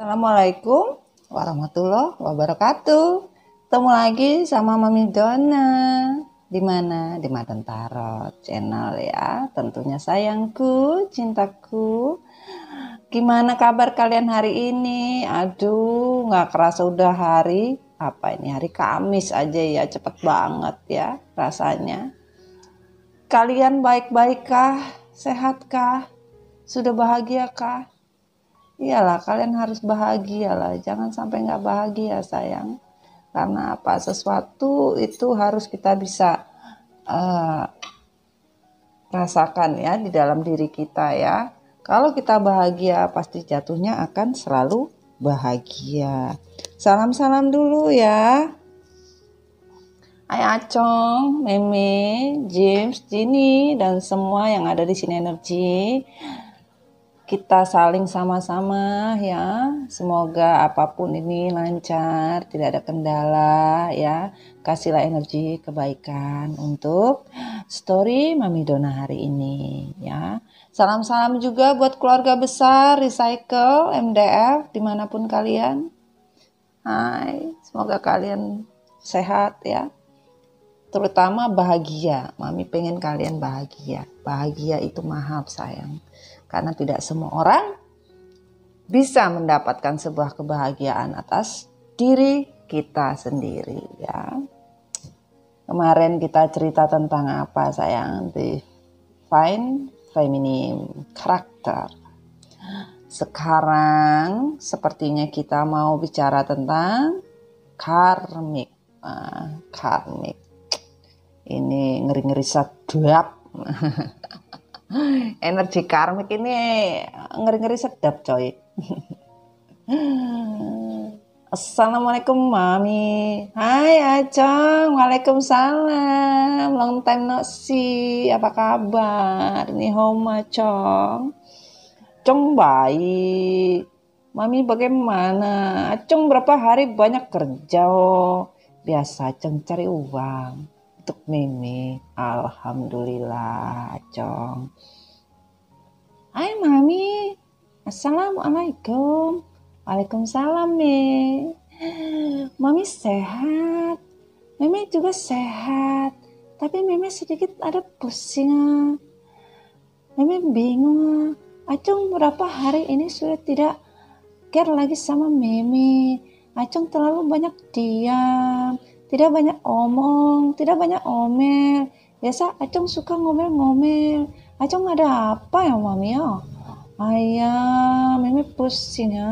Assalamualaikum warahmatullahi wabarakatuh. Ketemu lagi sama Mami Dona. Di mana? Di Madan Tarot channel ya. Tentunya sayangku, cintaku. Gimana kabar kalian hari ini? Aduh, nggak kerasa udah hari apa ini? Hari Kamis aja ya, cepet banget ya rasanya. Kalian baik-baikkah? Sehatkah? Sudah bahagiakah? Iyalah, kalian harus bahagia lah. Jangan sampai nggak bahagia, sayang. Karena apa? Sesuatu itu harus kita bisa rasakan ya di dalam diri kita ya. Kalau kita bahagia, pasti jatuhnya akan selalu bahagia. Salam-salam dulu ya. Hai Acong, Meme, James, Jenny, dan semua yang ada di sini energi. Kita saling sama-sama ya. Semoga apapun ini lancar, tidak ada kendala ya. Kasihlah energi kebaikan untuk story Mami Dona hari ini ya. Salam-salam juga buat keluarga besar Recycle MDF dimanapun kalian. Hai, semoga kalian sehat ya. Terutama bahagia. Mami pengen kalian bahagia. Bahagia itu mahal, sayang. Karena tidak semua orang bisa mendapatkan sebuah kebahagiaan atas diri kita sendiri ya. Kemarin kita cerita tentang apa, sayang? Divine Feminine Character. Sekarang sepertinya kita mau bicara tentang karmik. Karmik. Ini ngeri-ngeri sedap. Energi karmik ini ngeri-ngeri sedap, coy. Assalamualaikum Mami. Hai Acong. Waalaikumsalam. Long time no see. Apa kabar? Ini home Acong. Acong baik. Mami bagaimana? Acong berapa hari banyak kerja oh. Biasa Acong cari uang untuk Mimi. Alhamdulillah Acong. Hai Mami. Assalamualaikum. Waalaikumsalam Mi. Mami sehat. Mimi juga sehat. Tapi Mimi sedikit ada pusing. Mimi bingung. Acong berapa hari ini sudah tidak care lagi sama Mimi. Acong terlalu banyak diam. Tidak banyak omong, tidak banyak omel. Biasa Acong suka ngomel-ngomel. Acong ada apa ya Mami ya? Ayah, Mimi pusing ya.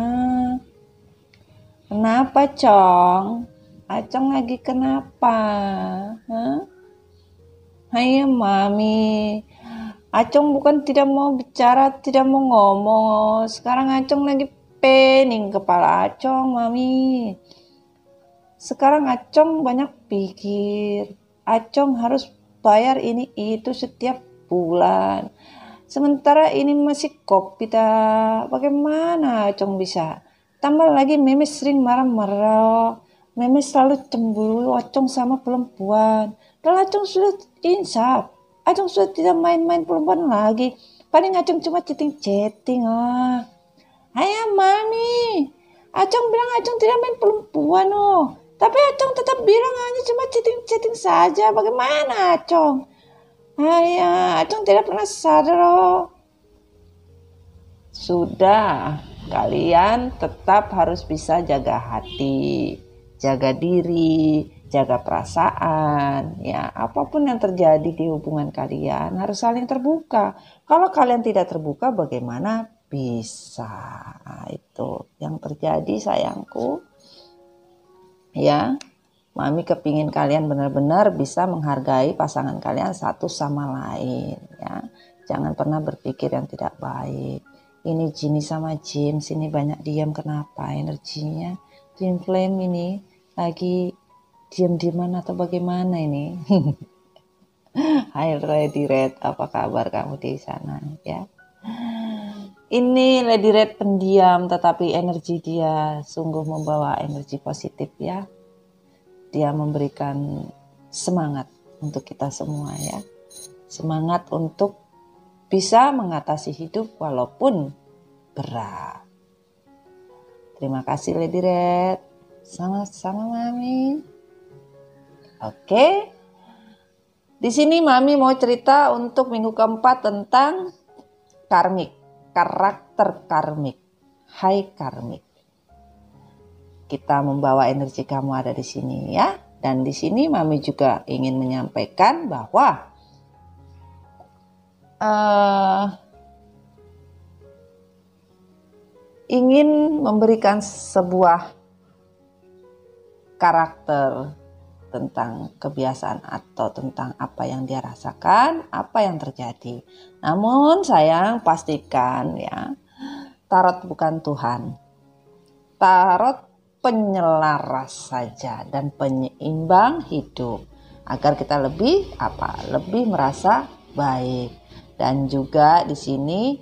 Kenapa Cong? Acong lagi kenapa? Hah? Ayah Mami. Acong bukan tidak mau bicara, tidak mau ngomong. Sekarang Acong lagi pening kepala Acong Mami. Sekarang Acong banyak pikir. Acong harus bayar ini itu setiap bulan. Sementara ini masih kopi dah. Bagaimana Acong bisa? Tambah lagi Meme sering marah-marah. Meme selalu cemburu Acong sama perempuan. Kalau Acong sudah insaf. Acong sudah tidak main-main perempuan lagi. Paling Acong cuma chatting-chatting ah. Hai Mami. Acong bilang Acong tidak main perempuan oh. Tapi Acong tetap bilang hanya cuma chatting-chatting saja. Bagaimana Acong? Ayah, Acong tidak pernah sadar oh. Sudah, kalian tetap harus bisa jaga hati, jaga diri, jaga perasaan. Ya, apapun yang terjadi di hubungan kalian harus saling terbuka. Kalau kalian tidak terbuka, bagaimana bisa? Nah, itu yang terjadi sayangku. Ya, Mami kepingin kalian benar-benar bisa menghargai pasangan kalian satu sama lain ya. Jangan pernah berpikir yang tidak baik. Ini Jenny sama James ini banyak diam, kenapa energinya? Twin Flame ini lagi diam-diaman atau bagaimana ini? Hai Lady Red, apa kabar kamu di sana ya? Ini Lady Red pendiam tetapi energi dia sungguh membawa energi positif ya. Dia memberikan semangat untuk kita semua ya. Semangat untuk bisa mengatasi hidup walaupun berat. Terima kasih Lady Red. Sama-sama Mami. Oke. Di sini Mami mau cerita untuk minggu keempat tentang karmik, karakter karmik. Hai karmik. Kita membawa energi kamu ada di sini ya. Dan di sini Mami juga ingin menyampaikan bahwa ingin memberikan sebuah karakter tentang kebiasaan atau tentang apa yang dia rasakan, apa yang terjadi. Namun sayang pastikan ya, tarot bukan Tuhan. Tarot penyelaras saja dan penyeimbang hidup agar kita lebih merasa baik. Dan juga di sini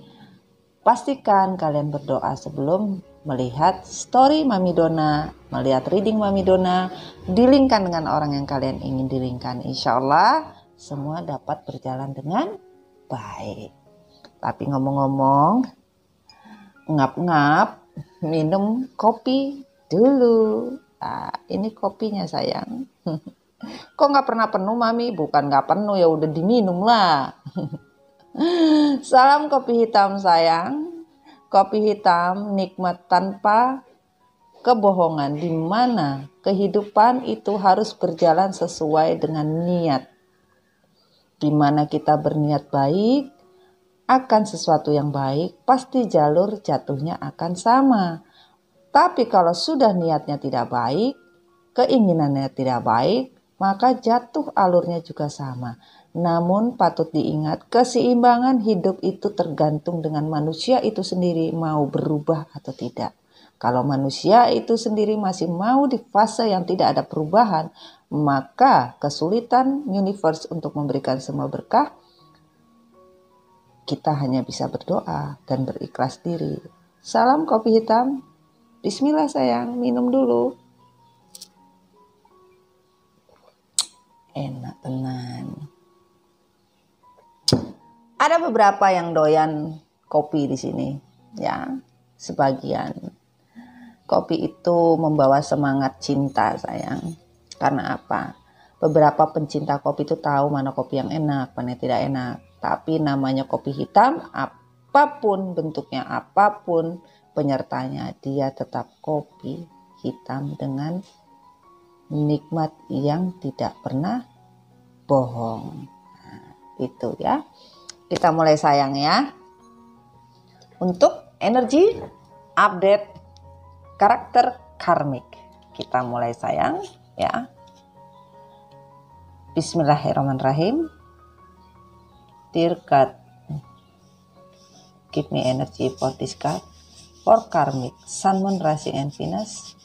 pastikan kalian berdoa sebelum melihat story Mami Dona, melihat reading Mami Dona, dilingkan dengan orang yang kalian ingin dilingkan. Insya Allah semua dapat berjalan dengan baik. Tapi ngomong-ngomong, ngap-ngap, minum kopi dulu. Nah, ini kopinya sayang. Kok nggak pernah penuh Mami? Bukan nggak penuh, ya udah diminum lah. Salam kopi hitam sayang. Kopi hitam nikmat tanpa kebohongan, di mana kehidupan itu harus berjalan sesuai dengan niat. Di mana kita berniat baik akan sesuatu yang baik, pasti jalur jatuhnya akan sama. Tapi kalau sudah niatnya tidak baik, keinginannya tidak baik, maka jatuh alurnya juga sama. Namun patut diingat, keseimbangan hidup itu tergantung dengan manusia itu sendiri mau berubah atau tidak. Kalau manusia itu sendiri masih mau di fase yang tidak ada perubahan, maka kesulitan universe untuk memberikan semua berkah, kita hanya bisa berdoa dan berikhlas diri. Salam kopi hitam. Bismillah sayang, minum dulu. Enak tenan. Ada beberapa yang doyan kopi di sini, ya. Sebagian. Kopi itu membawa semangat cinta, sayang. Karena apa? Beberapa pencinta kopi itu tahu mana kopi yang enak, mana yang tidak enak. Tapi namanya kopi hitam, apapun bentuknya, apapun penyertanya, dia tetap kopi hitam dengan nikmat yang tidak pernah bohong. Nah, itu ya. Kita mulai sayang ya. Untuk energi update karakter karmik. Kita mulai sayang ya. Bismillahirrahmanirrahim. Dear God, give me energy for this card. For karmic, Sun, Moon, Rising, and Venus.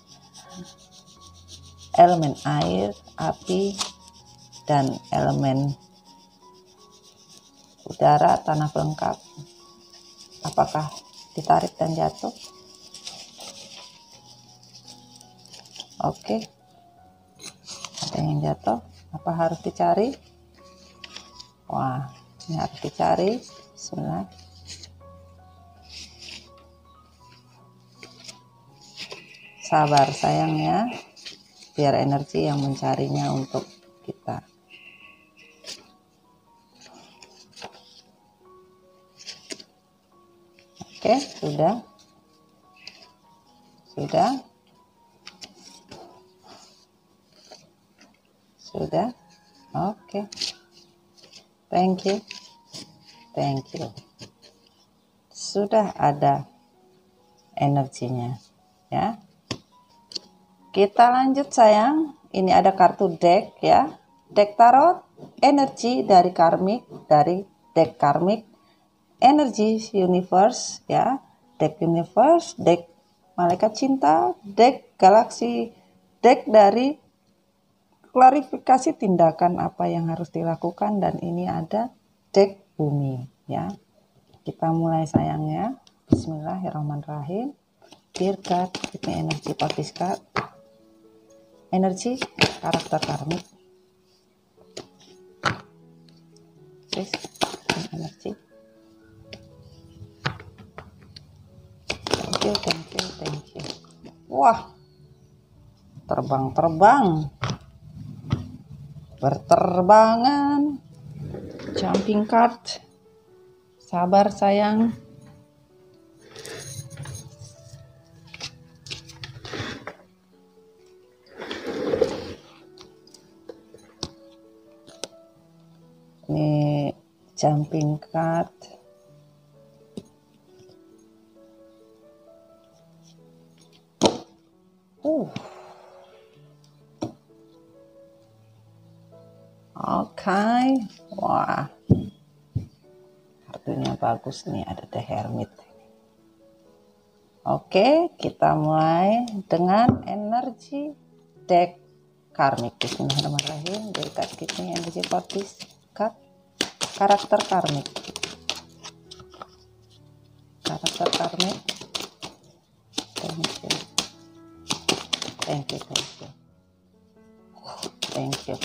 Elemen air, api, dan elemen udara, tanah pelengkap. Apakah ditarik dan jatuh? Oke. Ada yang jatuh. Apa harus dicari? Wah, ini harus dicari. Bismillah. Sabar sayang ya. Biar energi yang mencarinya untuk kita. Oke, sudah. Oke. Thank you. Sudah ada energinya, ya. Kita lanjut sayang. Ini ada kartu deck ya. Deck tarot, energi dari karmik, dari deck karmik. Energi universe ya, deck universe, deck malaikat cinta, deck galaksi, deck dari klarifikasi tindakan apa yang harus dilakukan, dan ini ada deck bumi ya. Kita mulai sayang ya. Bismillahirrahmanirrahim. Dear God, give me energy for this card. Energi karakter karmik. Please, energi. Thank you. Wah, terbang-terbang, berterbangan, jumping card. Sabar sayang. Ini jumping card. Oke. Wah, kartunya bagus nih, ada The Hermit. Oke, kita mulai dengan energi deck karmik. Bismillahirrahmanirrahim. Dari card ini energi for this card. Karakter karmik. Karakter karmik. Thank you. Thank you, thank you. Thank you.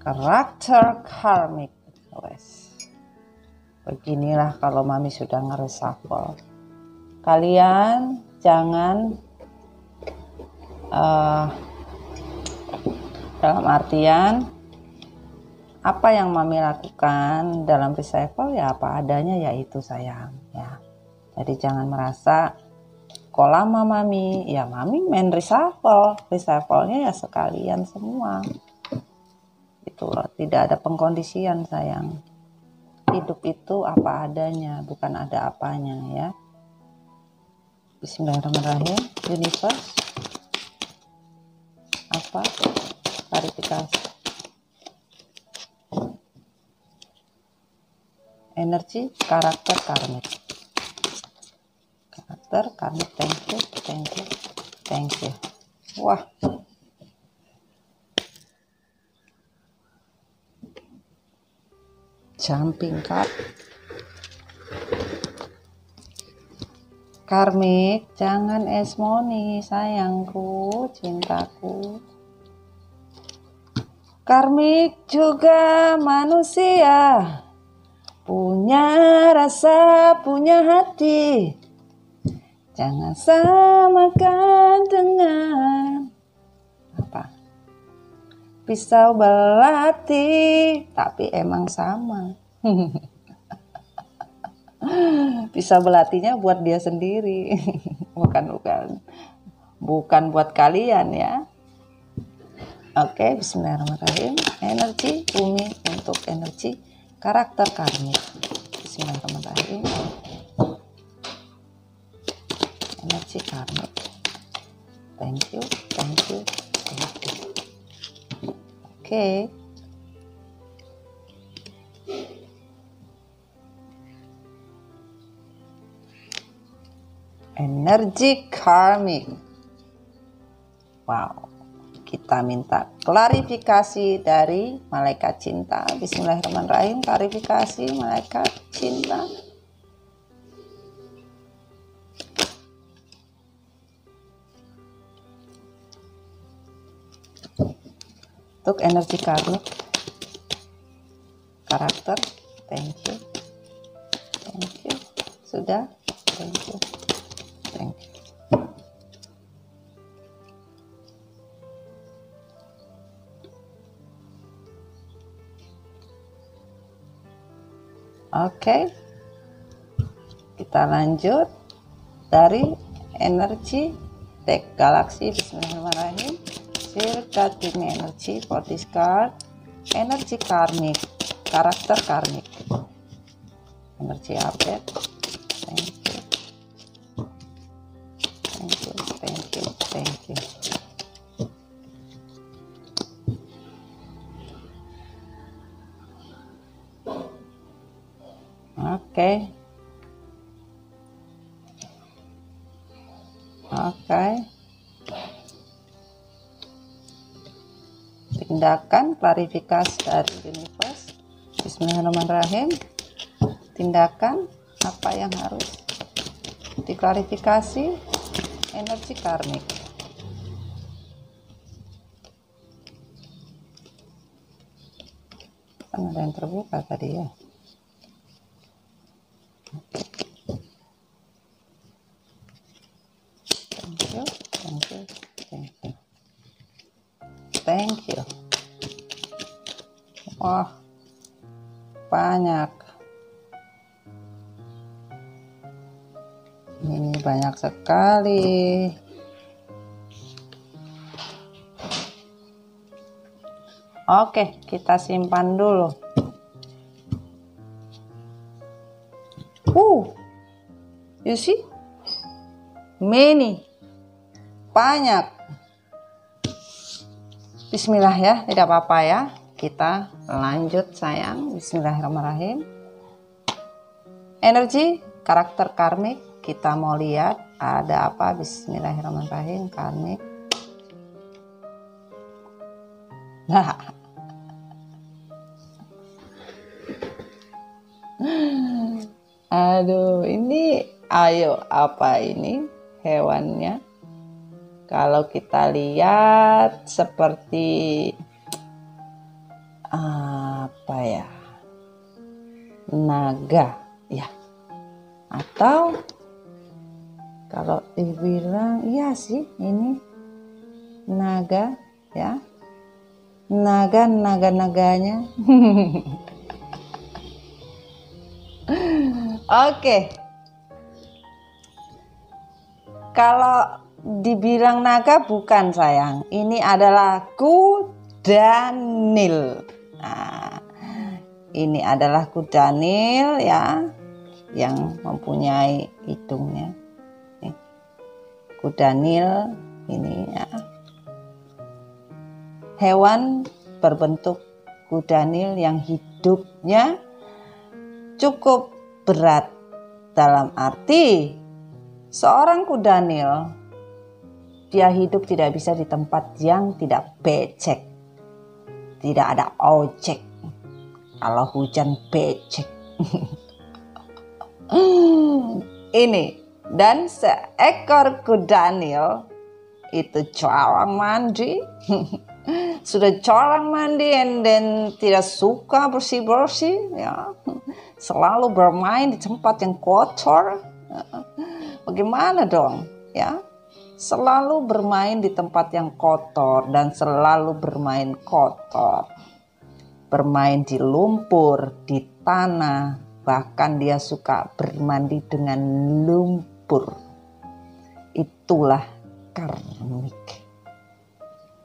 Karakter karmik. Wes. Beginilah kalau mami sudah ngereshuffle. Kalian jangan dalam artian apa yang mami lakukan dalam reshuffle ya apa adanya, yaitu sayang ya. Jadi jangan merasa kok lama mami, ya mami main reshuffle-nya ya sekalian semua. Itu tidak ada pengkondisian sayang. Hidup itu apa adanya, bukan ada apanya ya. Bismillahirrahmanirrahim. Universe, apa klarifikasi energi karakter karmik. Karakter karmik. Thank you, thank you, thank you. Wah, jumping card. Karmik, jangan esmoni sayangku, cintaku. Karmik juga manusia, punya rasa, punya hati. Jangan samakan dengan apa? Pisau belati, tapi emang sama. Pisau belatinya buat dia sendiri, bukan buat kalian ya. Oke, bismillahirrahmanirrahim. Energi bumi untuk energi karakter karmik. Bismillahirrahmanirrahim. Energi karmik. Thank you, thank you, thank you. Oke. Energi karmik. Wow, kita minta klarifikasi dari malaikat cinta. Bismillahirrahmanirrahim. Klarifikasi malaikat cinta. Untuk energi karmik karakter. Thank you, thank you. Sudah, thank you. Thank you. Oke, kita lanjut dari energi deck galaksi. Bismillahirrahmanirrahim. Circle ini energi for this card. Energi karmik, karakter karmik. Energi update. Thank you. Thank you, thank you, thank you. Oke. Oke. Tindakan klarifikasi dari universe. Bismillahirrahmanirrahim. Tindakan apa yang harus diklarifikasi? Energi karmik. Kan ada yang terbuka tadi ya. thank you. Wah, banyak. Ini banyak sekali. Oke, kita simpan dulu. You see? Many. Banyak. Bismillah ya, tidak apa-apa ya. Kita lanjut sayang. Bismillahirrahmanirrahim. Energi, karakter karmik. Kita mau lihat ada apa. Bismillahirrahmanirrahim. Karmik. Nah. Aduh, ini ayo apa ini hewannya? Kalau kita lihat seperti apa ya? Naga ya. Atau kalau dibilang iya sih ini naga ya. Naga-naganya. Oke. Kalau dibilang naga bukan sayang. Ini adalah kudanil. Nah, ini adalah kudanil ya, yang mempunyai hidungnya. Nih. Kudanil ini ya. Hewan berbentuk kudanil yang hidupnya cukup berat, dalam arti seorang kudanil dia hidup tidak bisa di tempat yang tidak becek, tidak ada ojek. Kalau hujan becek. Ini dan seekor kudanil itu jarang mandi. Sudah jarang mandi dan tidak suka bersih-bersih ya. Selalu bermain di tempat yang kotor. Bagaimana dong ya? Selalu bermain di tempat yang kotor dan selalu bermain kotor. Bermain di lumpur, di tanah, bahkan dia suka bermandi dengan lumpur. Itulah karmik.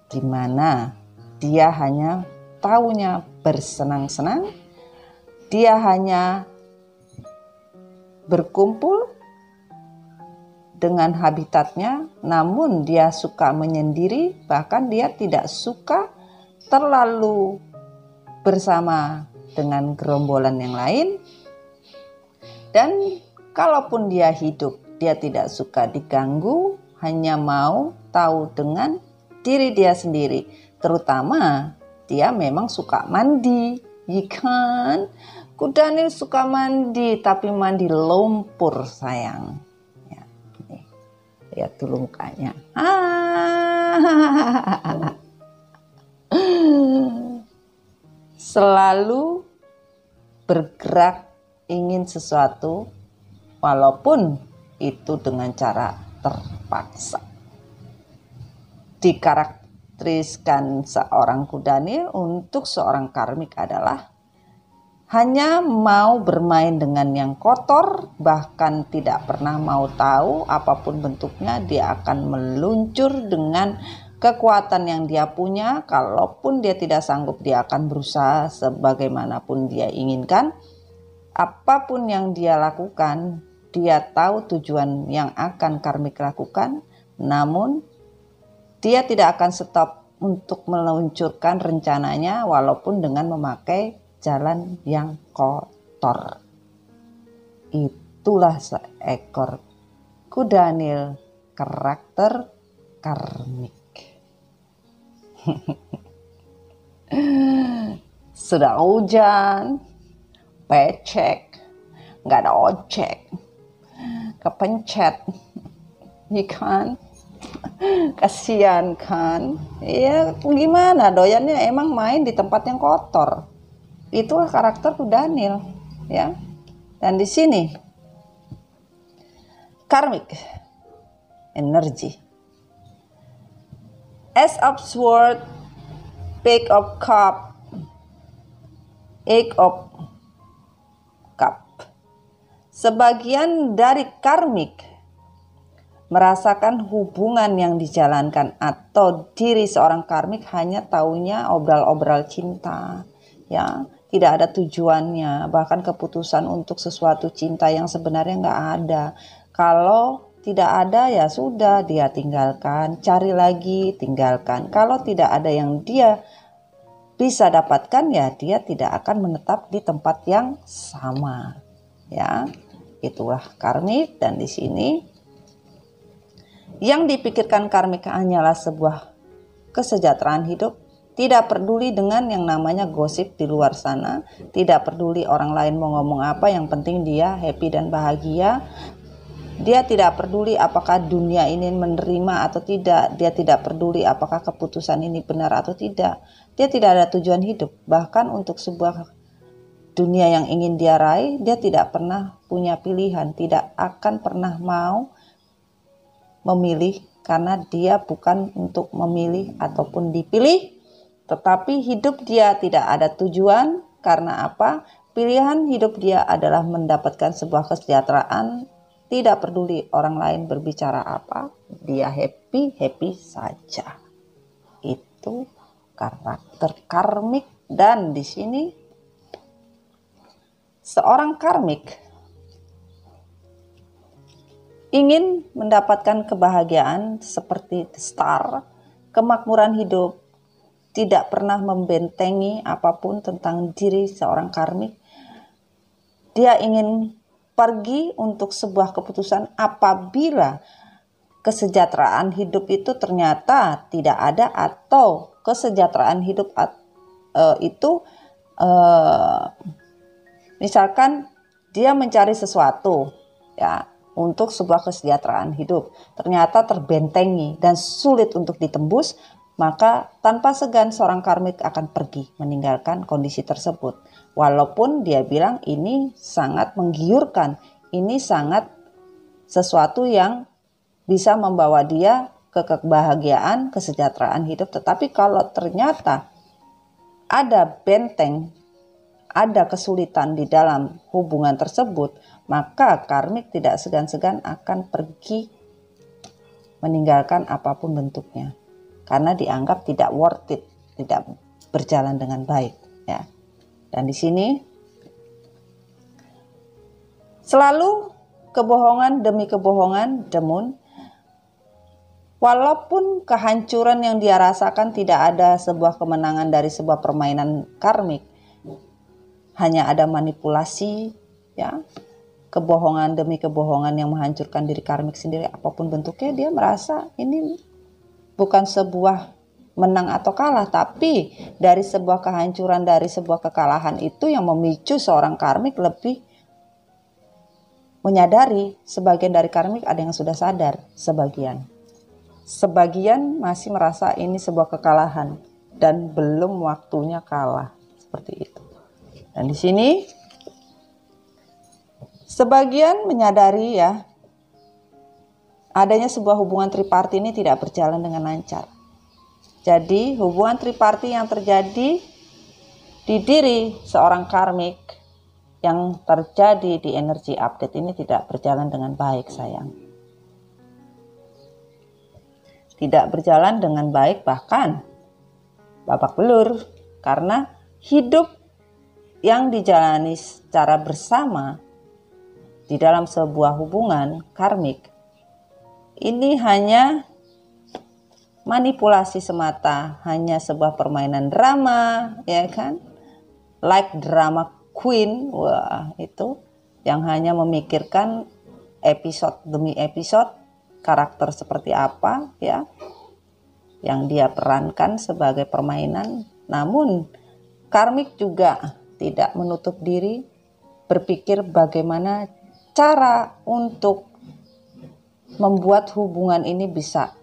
Di mana dia hanya taunya bersenang-senang, dia hanya berkumpul dengan habitatnya, namun dia suka menyendiri, bahkan dia tidak suka terlalu bersama dengan gerombolan yang lain. Dan kalaupun dia hidup, dia tidak suka diganggu, hanya mau tahu dengan diri dia sendiri. Terutama dia memang suka mandi, ya kan? Kudanil suka mandi, tapi mandi lumpur sayang. Ya, nih, lihat dulu mukanya. Selalu bergerak ingin sesuatu, walaupun itu dengan cara terpaksa. Dikarakteriskan seorang kudanil untuk seorang karmik adalah hanya mau bermain dengan yang kotor, bahkan tidak pernah mau tahu apapun bentuknya. Dia akan meluncur dengan kekuatan yang dia punya. Kalaupun dia tidak sanggup, dia akan berusaha sebagaimanapun dia inginkan. Apapun yang dia lakukan, dia tahu tujuan yang akan karmik lakukan, namun dia tidak akan stop untuk meluncurkan rencananya walaupun dengan memakai jalan yang kotor. Itulah seekor kudanil karakter karmik. Sudah hujan, becek, nggak ada ojek, kepencet, ya kan? Kasihan kan? Ya gimana, doyannya emang main di tempat yang kotor. Itulah karakter kudanil, ya. Dan di sini karmik energi. Ace of Swords Page of Cup, Eight of Cup. Sebagian dari karmik merasakan hubungan yang dijalankan atau diri seorang karmik hanya taunya obral-obral cinta, ya, tidak ada tujuannya, bahkan keputusan untuk sesuatu cinta yang sebenarnya nggak ada. Kalau tidak ada ya sudah, dia tinggalkan, cari lagi, tinggalkan. Kalau tidak ada yang dia bisa dapatkan ya dia tidak akan menetap di tempat yang sama, ya. Itulah karmik. Dan di sini yang dipikirkan karmik hanyalah sebuah kesejahteraan hidup, tidak peduli dengan yang namanya gosip di luar sana, tidak peduli orang lain mau ngomong apa, yang penting dia happy dan bahagia. Dia tidak peduli apakah dunia ini menerima atau tidak, dia tidak peduli apakah keputusan ini benar atau tidak. Dia tidak ada tujuan hidup, bahkan untuk sebuah dunia yang ingin dia raih, dia tidak pernah punya pilihan, tidak akan pernah mau memilih, karena dia bukan untuk memilih ataupun dipilih, tetapi hidup dia tidak ada tujuan. Karena apa? Pilihan hidup dia adalah mendapatkan sebuah kesejahteraan, tidak peduli orang lain berbicara apa, dia happy saja. Itu karakter karmik. Dan di sini seorang karmik ingin mendapatkan kebahagiaan seperti star, kemakmuran hidup, tidak pernah membentengi apapun tentang diri seorang karmik. Dia ingin pergi untuk sebuah keputusan apabila kesejahteraan hidup itu ternyata tidak ada, atau kesejahteraan hidup itu misalkan dia mencari sesuatu, ya, untuk sebuah kesejahteraan hidup, ternyata terbentengi dan sulit untuk ditembus, maka tanpa segan seorang karmik akan pergi meninggalkan kondisi tersebut. Walaupun dia bilang ini sangat menggiurkan, ini sangat sesuatu yang bisa membawa dia ke kebahagiaan, kesejahteraan hidup. Tetapi kalau ternyata ada benteng, ada kesulitan di dalam hubungan tersebut, maka karmik tidak segan-segan akan pergi meninggalkan apapun bentuknya, karena dianggap tidak worth it, tidak berjalan dengan baik, ya. Dan di sini selalu kebohongan demi kebohongan, demun. Walaupun kehancuran yang dia rasakan tidak ada sebuah kemenangan dari sebuah permainan karmik, hanya ada manipulasi, ya, kebohongan demi kebohongan yang menghancurkan diri karmik sendiri apapun bentuknya. Dia merasa ini bukan sebuah menang atau kalah, tapi dari sebuah kehancuran, dari sebuah kekalahan itu yang memicu seorang karmik lebih menyadari. Sebagian dari karmik ada yang sudah sadar, sebagian masih merasa ini sebuah kekalahan dan belum waktunya kalah, seperti itu. Dan di sini sebagian menyadari, ya, adanya sebuah hubungan triparti ini tidak berjalan dengan lancar. Jadi hubungan triparti yang terjadi di diri seorang karmik, yang terjadi di energi update ini tidak berjalan dengan baik, sayang. Tidak berjalan dengan baik, bahkan babak belur, karena hidup yang dijalani secara bersama di dalam sebuah hubungan karmik ini hanya manipulasi semata, hanya sebuah permainan drama, ya kan, like drama queen. Wah, itu yang hanya memikirkan episode demi episode, karakter seperti apa, ya, yang dia perankan sebagai permainan. Namun karmik juga tidak menutup diri, berpikir bagaimana cara untuk membuat hubungan ini bisa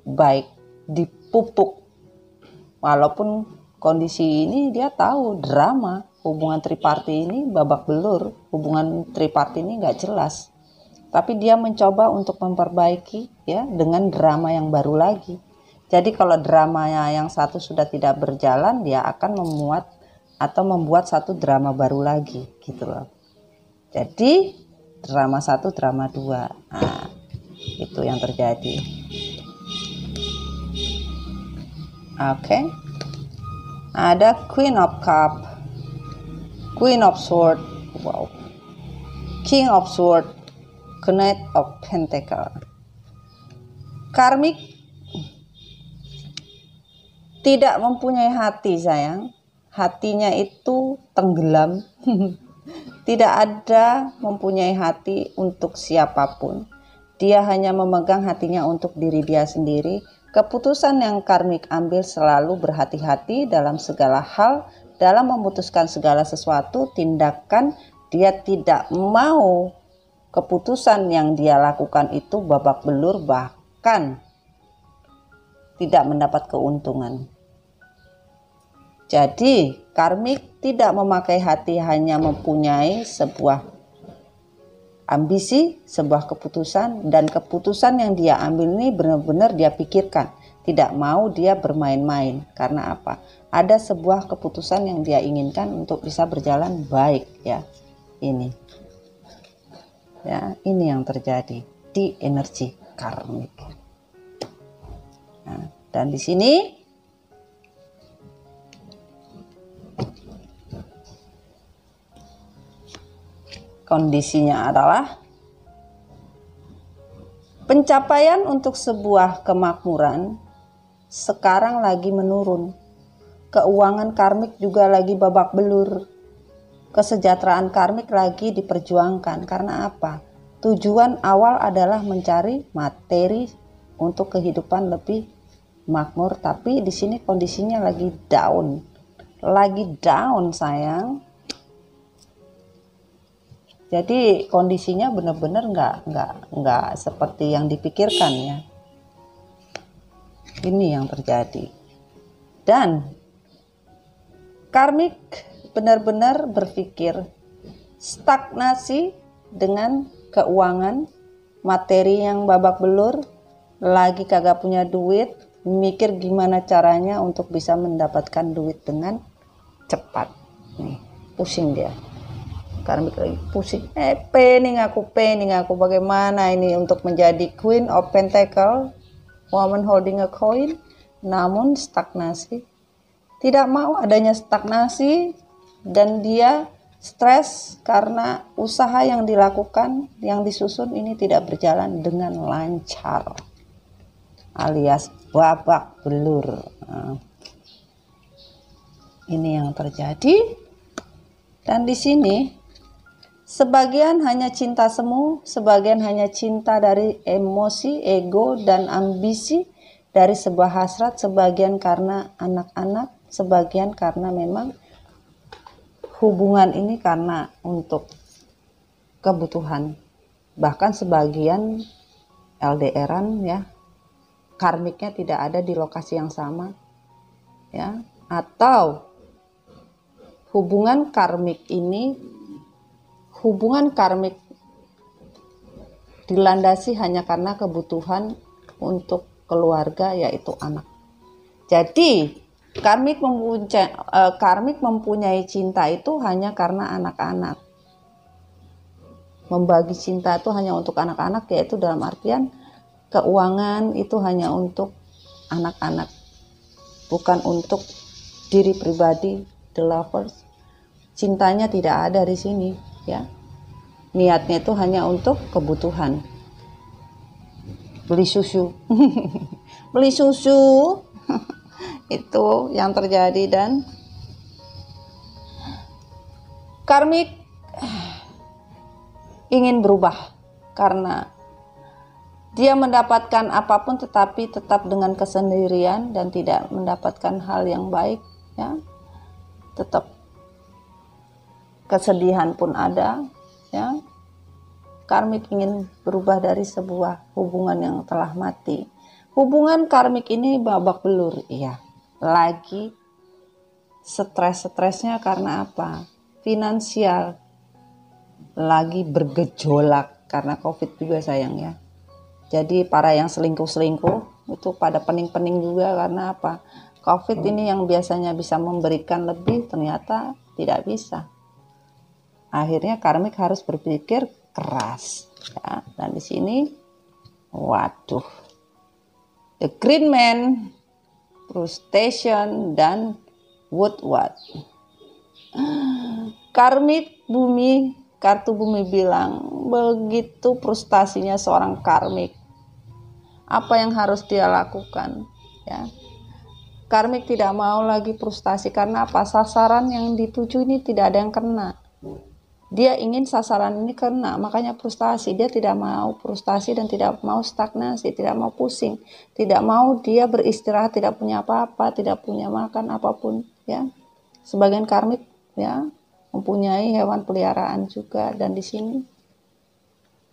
baik, dipupuk. Walaupun kondisi ini dia tahu drama, hubungan triparti ini babak belur, hubungan triparti ini nggak jelas. Tapi dia mencoba untuk memperbaiki, ya, dengan drama yang baru lagi. Jadi kalau dramanya yang satu sudah tidak berjalan, dia akan memuat atau membuat satu drama baru lagi gitu loh. Jadi drama satu, drama dua. Nah, itu yang terjadi. Oke. Ada Queen of Cup, Queen of Sword, wow, King of Sword, Knight of Pentacle. Karmik tidak mempunyai hati, sayang. Hatinya itu tenggelam. Tidak ada mempunyai hati untuk siapapun. Dia hanya memegang hatinya untuk diri dia sendiri. Keputusan yang karmik ambil selalu berhati-hati dalam segala hal, dalam memutuskan segala sesuatu, tindakan. Dia tidak mau keputusan yang dia lakukan itu babak belur, bahkan tidak mendapat keuntungan. Jadi karmik tidak memakai hati, hanya mempunyai sebuah ambisi, sebuah keputusan, dan keputusan yang dia ambil ini benar-benar dia pikirkan. Tidak mau dia bermain-main. Karena apa? Ada sebuah keputusan yang dia inginkan untuk bisa berjalan baik, ya. Ini. Ya, ini yang terjadi di energi karmik. Nah, dan di sini kondisinya adalah pencapaian untuk sebuah kemakmuran sekarang lagi menurun. Keuangan karmik juga lagi babak belur. Kesejahteraan karmik lagi diperjuangkan. Karena apa? Tujuan awal adalah mencari materi untuk kehidupan lebih makmur, tapi di sini kondisinya lagi down. Lagi down, sayang. Jadi kondisinya benar-benar nggak seperti yang dipikirkan, ya. Ini yang terjadi. Dan karmik benar-benar berpikir stagnasi dengan keuangan, materi yang babak belur, lagi kagak punya duit, mikir gimana caranya untuk bisa mendapatkan duit dengan cepat. Nih, pusing dia. Karmik lagi pusing, pening aku bagaimana ini untuk menjadi Queen of Pentacle, woman holding a coin, namun stagnasi. Tidak mau adanya stagnasi, dan dia stres karena usaha yang dilakukan, yang disusun ini tidak berjalan dengan lancar, alias babak belur. Nah, ini yang terjadi. Dan di sini sebagian hanya cinta semu, sebagian hanya cinta dari emosi, ego, dan ambisi dari sebuah hasrat, sebagian karena anak-anak, sebagian karena memang hubungan ini karena untuk kebutuhan. Bahkan sebagian LDR-an, ya, karmiknya tidak ada di lokasi yang sama, ya, atau hubungan karmik dilandasi hanya karena kebutuhan untuk keluarga, yaitu anak. Jadi karmik mempunyai cinta itu hanya karena anak-anak. Membagi cinta itu hanya untuk anak-anak, yaitu dalam artian keuangan itu hanya untuk anak-anak, bukan untuk diri pribadi, the lovers. Cintanya tidak ada di sini, ya. Niatnya itu hanya untuk kebutuhan. Beli susu. Beli susu. Itu yang terjadi. Dan karmik ingin berubah karena dia mendapatkan apapun tetapi tetap dengan kesendirian dan tidak mendapatkan hal yang baik, ya. Tetap kesedihan pun ada, ya. Karmik ingin berubah dari sebuah hubungan yang telah mati. Hubungan karmik ini babak belur, iya. Lagi stres-stresnya karena apa? Finansial. Lagi bergejolak karena COVID juga, sayang, ya. Jadi para yang selingkuh-selingkuh, itu pada pening-pening juga. Karena apa? COVID ini yang biasanya bisa memberikan lebih ternyata tidak bisa. Akhirnya karmik harus berpikir keras ya. Dan di sini waduh, the Green Man, frustration, dan Woodward. Karmik bumi, kartu bumi bilang begitu frustasinya seorang karmik. Apa yang harus dia lakukan? Ya, karmik tidak mau lagi frustasi karena apa? Sasaran yang dituju ini tidak ada yang kena. Dia ingin sasaran ini kena, makanya frustasi. Dia tidak mau frustasi dan tidak mau stagnasi, tidak mau pusing, tidak mau dia beristirahat, tidak punya apa-apa, tidak punya makan apapun. Ya, sebagian karmik ya mempunyai hewan peliharaan juga, dan di sini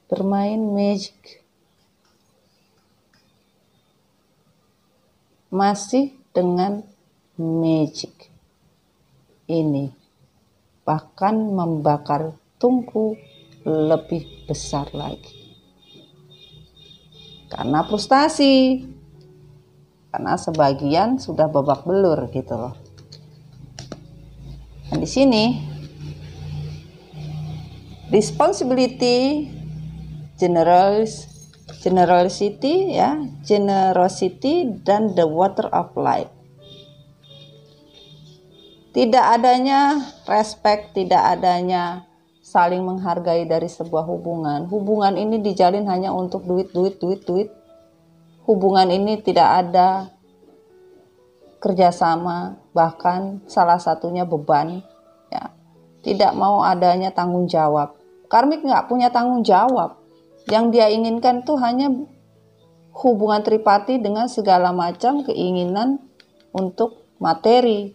bermain magic, masih dengan magic ini. Bahkan membakar tungku lebih besar lagi. Karena frustasi. Karena sebagian sudah babak belur gitu loh. Dan di sini responsibility, generosity ya, generosity dan the water of life. Tidak adanya respect, tidak adanya saling menghargai dari sebuah hubungan. Hubungan ini dijalin hanya untuk duit. Hubungan ini tidak ada kerjasama, bahkan salah satunya beban. Ya, tidak mau adanya tanggung jawab. Karmik nggak punya tanggung jawab. Yang dia inginkan tuh hanya hubungan tripati dengan segala macam keinginan untuk materi.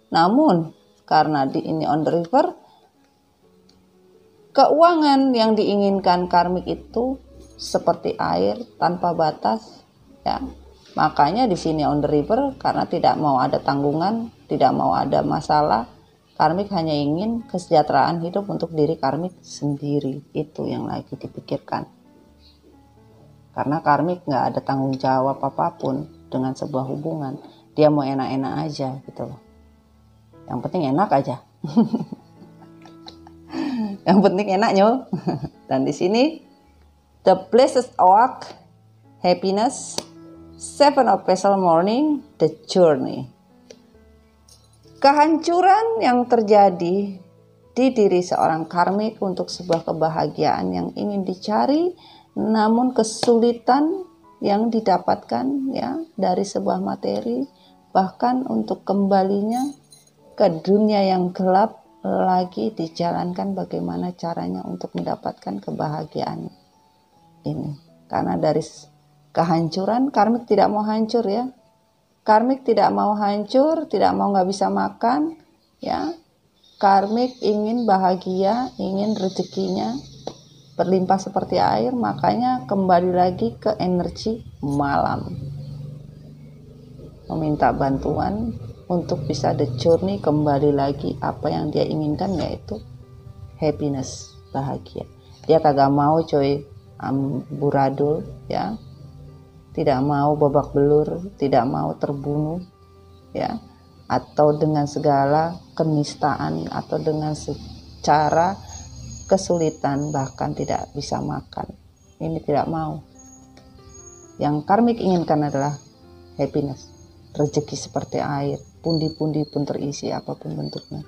Namun karena ini on the river, keuangan yang diinginkan karmik itu seperti air tanpa batas ya. Makanya di sini on the river, karena tidak mau ada tanggungan, tidak mau ada masalah, karmik hanya ingin kesejahteraan hidup untuk diri karmik sendiri. Itu yang lagi dipikirkan. Karena karmik nggak ada tanggung jawab apapun dengan sebuah hubungan. Dia mau enak-enak aja gitu loh. Yang penting enak aja. Yang penting enaknya. Dan di sini the blessed oak, happiness, seven of pestle morning, the journey. Kehancuran yang terjadi di diri seorang karmik untuk sebuah kebahagiaan yang ingin dicari, namun kesulitan yang didapatkan ya dari sebuah materi, bahkan untuk kembalinya ke dunia yang gelap lagi dijalankan bagaimana caranya untuk mendapatkan kebahagiaan ini. Karena dari kehancuran, karmik tidak mau hancur ya. Karmik tidak mau hancur, tidak mau nggak bisa makan ya. Karmik ingin bahagia, ingin rezekinya berlimpah seperti air, makanya kembali lagi ke energi malam. Meminta bantuan untuk bisa the journey, kembali lagi apa yang dia inginkan, yaitu happiness, bahagia. Dia kagak mau coy amburadul ya, tidak mau babak belur, tidak mau terbunuh ya, atau dengan segala kenistaan, atau dengan secara kesulitan bahkan tidak bisa makan. Ini tidak mau. Yang karmik inginkan adalah happiness, rezeki seperti air, pundi-pundi pun terisi apapun bentuknya,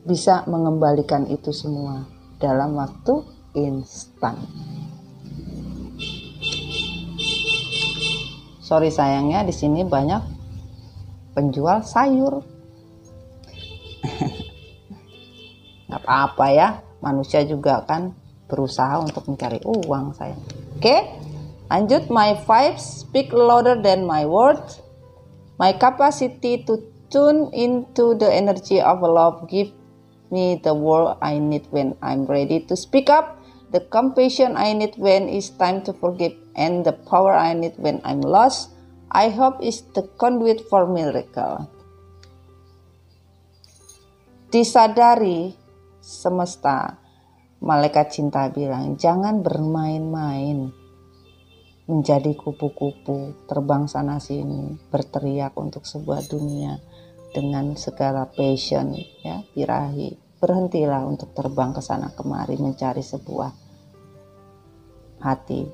bisa mengembalikan itu semua dalam waktu instan. Sorry sayangnya di sini banyak penjual sayur. Nggak apa-apa ya, manusia juga kan berusaha untuk mencari uang sayang. Oke, lanjut. My vibes speak louder than my words. My capacity to tune into the energy of love give me the word I need when I'm ready to speak up, the compassion I need when it's time to forgive, and the power I need when I'm lost. I hope is the conduit for miracle. Disadari semesta, malaikat cinta bilang jangan bermain-main menjadi kupu-kupu, terbang sana sini, berteriak untuk sebuah dunia dengan segala passion, ya, birahi. Berhentilah untuk terbang ke sana kemari mencari sebuah hati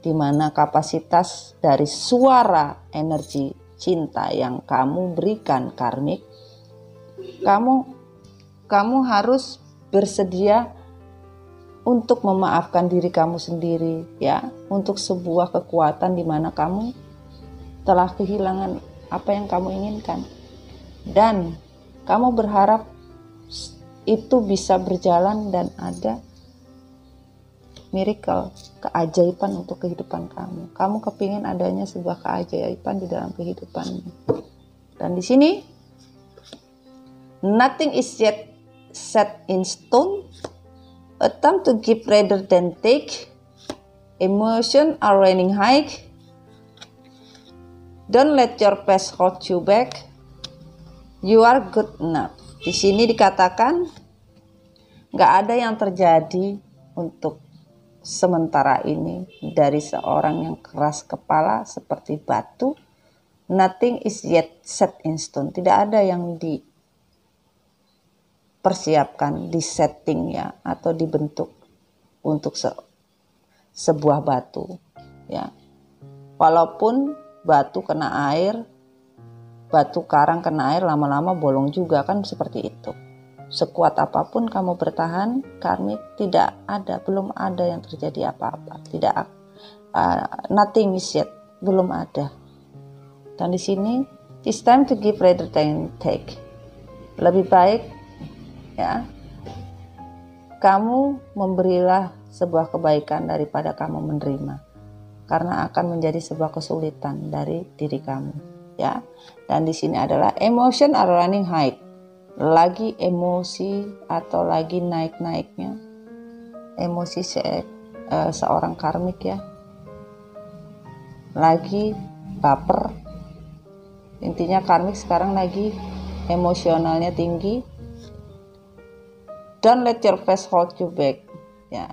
di mana kapasitas dari suara energi cinta yang kamu berikan karmik, kamu harus bersedia untuk memaafkan diri kamu sendiri, ya, untuk sebuah kekuatan di mana kamu telah kehilangan apa yang kamu inginkan, dan kamu berharap itu bisa berjalan dan ada miracle, keajaiban untuk kehidupan kamu. Kamu kepingin adanya sebuah keajaiban di dalam kehidupanmu. Dan di sini, nothing is yet set in stone. Attempt to give rather than take. Emotions are running high. Don't let your past hold you back. You are good enough. Di sini dikatakan nggak ada yang terjadi untuk sementara ini dari seorang yang keras kepala seperti batu. Nothing is yet set in stone. Tidak ada yang dipersiapkan, disetting, ya, atau dibentuk untuk sebuah batu, ya. Walaupun batu kena air, batu karang kena air, lama-lama bolong juga, kan seperti itu. Sekuat apapun kamu bertahan, karmik, belum ada yang terjadi apa-apa. Nothing is yet, belum ada. Dan di sini, it's time to give rather than take. Lebih baik, ya, kamu memberilah sebuah kebaikan daripada kamu menerima, karena akan menjadi sebuah kesulitan dari diri kamu, ya. Dan di sini adalah emotion are running high, lagi emosi atau lagi naik-naiknya emosi seorang karmik, ya, lagi baper. Intinya karmik sekarang lagi emosionalnya tinggi. Don't let your past hold you back, ya.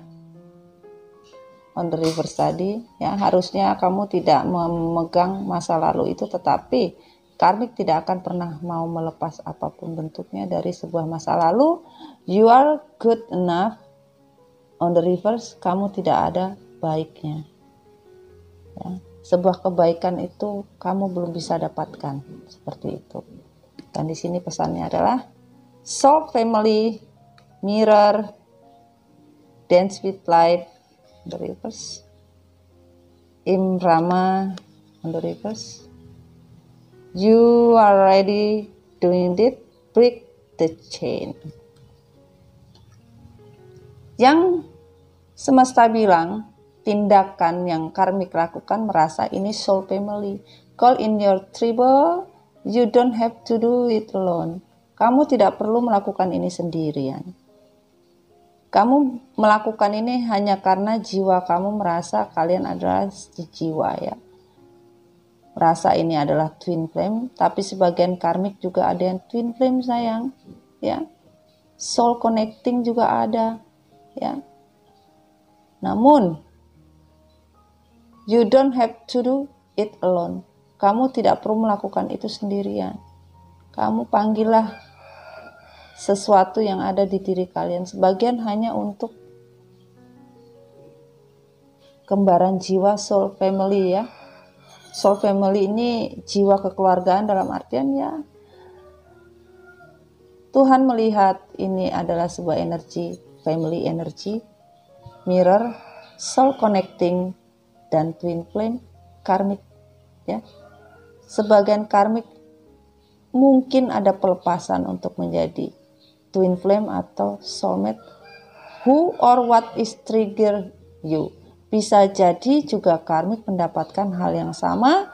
On the reverse tadi, ya, harusnya kamu tidak memegang masa lalu itu, tetapi karmik tidak akan pernah mau melepas apapun bentuknya dari sebuah masa lalu. You are good enough. On the reverse, kamu tidak ada baiknya, ya. Sebuah kebaikan itu kamu belum bisa dapatkan, seperti itu. Dan di sini pesannya adalah soul family, mirror, dance with life, on the reverse. Imrama, on the reverse. You are ready doing it, break the chain. Yang semesta bilang, tindakan yang karmik lakukan merasa ini soul family. Call in your tribal, you don't have to do it alone. Kamu tidak perlu melakukan ini sendirian. Kamu melakukan ini hanya karena jiwa kamu merasa kalian adalah jiwa, ya. Merasa ini adalah twin flame, tapi sebagian karmik juga ada yang twin flame, sayang, ya. Soul connecting juga ada, ya. Namun, you don't have to do it alone. Kamu tidak perlu melakukan itu sendirian. Kamu panggillah sesuatu yang ada di diri kalian. Sebagian hanya untuk kembaran jiwa soul family, ya. Soul family ini jiwa kekeluargaan dalam artian, ya, Tuhan melihat ini adalah sebuah energi, family energy, mirror, soul connecting, dan twin flame, karmik, ya. Sebagian karmik mungkin ada pelepasan untuk menjadi twin flame atau soulmate. Who or what is trigger you? Bisa jadi juga karmik mendapatkan hal yang sama,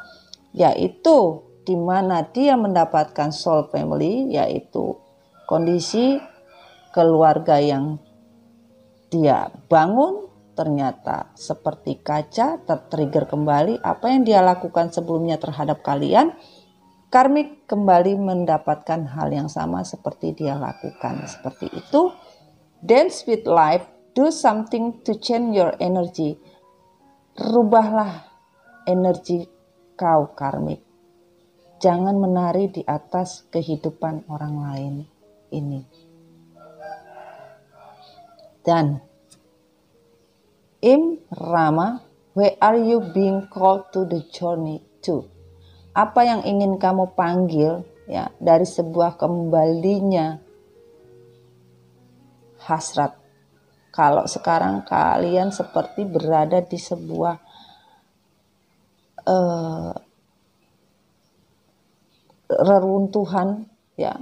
yaitu di mana dia mendapatkan soul family, yaitu kondisi keluarga yang dia bangun ternyata seperti kaca, tertrigger kembali apa yang dia lakukan sebelumnya terhadap kalian. Karmik kembali mendapatkan hal yang sama seperti dia lakukan. Seperti itu. Dance with life. Do something to change your energy. Rubahlah energi kau karmik. Jangan menari di atas kehidupan orang lain ini. Dan Im Rama, where are you being called to the journey to? Apa yang ingin kamu panggil ya dari sebuah kembalinya hasrat. Kalau sekarang kalian seperti berada di sebuah reruntuhan ya,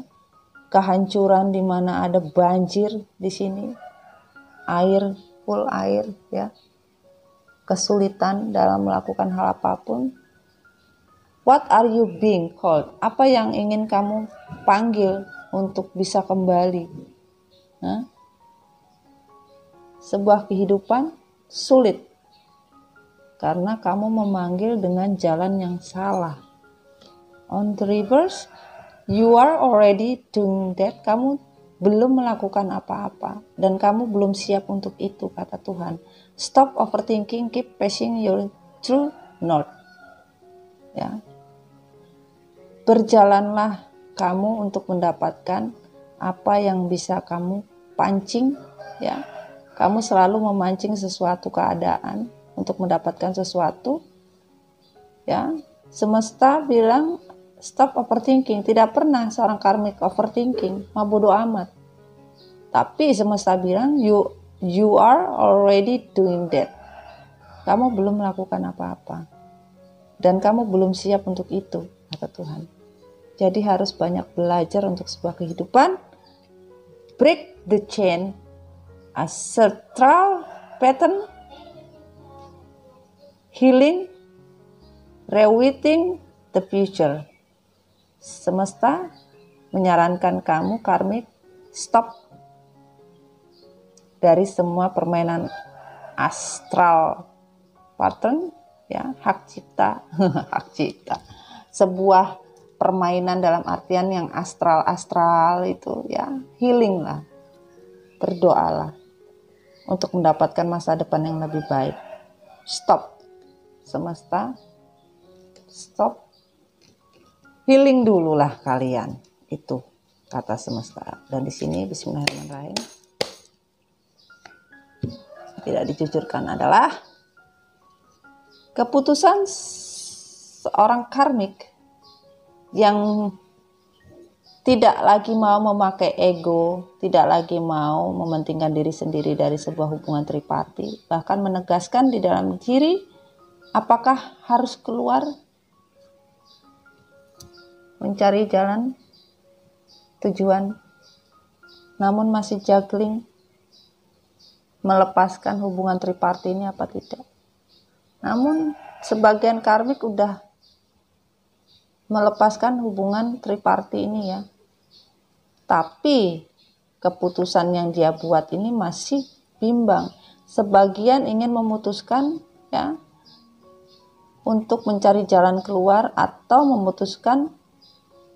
kehancuran di mana ada banjir di sini, air, full air ya, kesulitan dalam melakukan hal apapun. What are you being called? Apa yang ingin kamu panggil untuk bisa kembali? Sebuah kehidupan sulit karena kamu memanggil dengan jalan yang salah. On the reverse, you are already doing that. Kamu belum melakukan apa-apa dan kamu belum siap untuk itu, kata Tuhan. Stop overthinking, keep passing your true north. Ya. Berjalanlah kamu untuk mendapatkan apa yang bisa kamu pancing, ya. Kamu selalu memancing sesuatu keadaan untuk mendapatkan sesuatu, ya. Semesta bilang stop overthinking. Tidak pernah seorang karmik overthinking, mah bodo amat. Tapi semesta bilang you are already doing that. Kamu belum melakukan apa-apa dan kamu belum siap untuk itu, kata Tuhan. Jadi harus banyak belajar untuk sebuah kehidupan. Break the chain, ancestral pattern, healing, rewriting the future. Semesta menyarankan kamu karmik stop dari semua permainan astral pattern ya, hak cipta hak cipta, sebuah permainan dalam artian yang astral itu ya. Healing lah, berdoalah untuk mendapatkan masa depan yang lebih baik. Stop semesta, stop, healing dululah kalian, itu kata semesta. Dan di sini bismillahirrahmanirrahim tidak dijujurkan adalah keputusan seorang karmik yang tidak lagi mau memakai ego, tidak lagi mau mementingkan diri sendiri dari sebuah hubungan triparti, bahkan menegaskan di dalam diri apakah harus keluar mencari jalan tujuan, namun masih juggling melepaskan hubungan triparti ini apa tidak. Namun sebagian karmik udah melepaskan hubungan triparti ini ya. Tapi keputusan yang dia buat ini masih bimbang. Sebagian ingin memutuskan ya untuk mencari jalan keluar atau memutuskan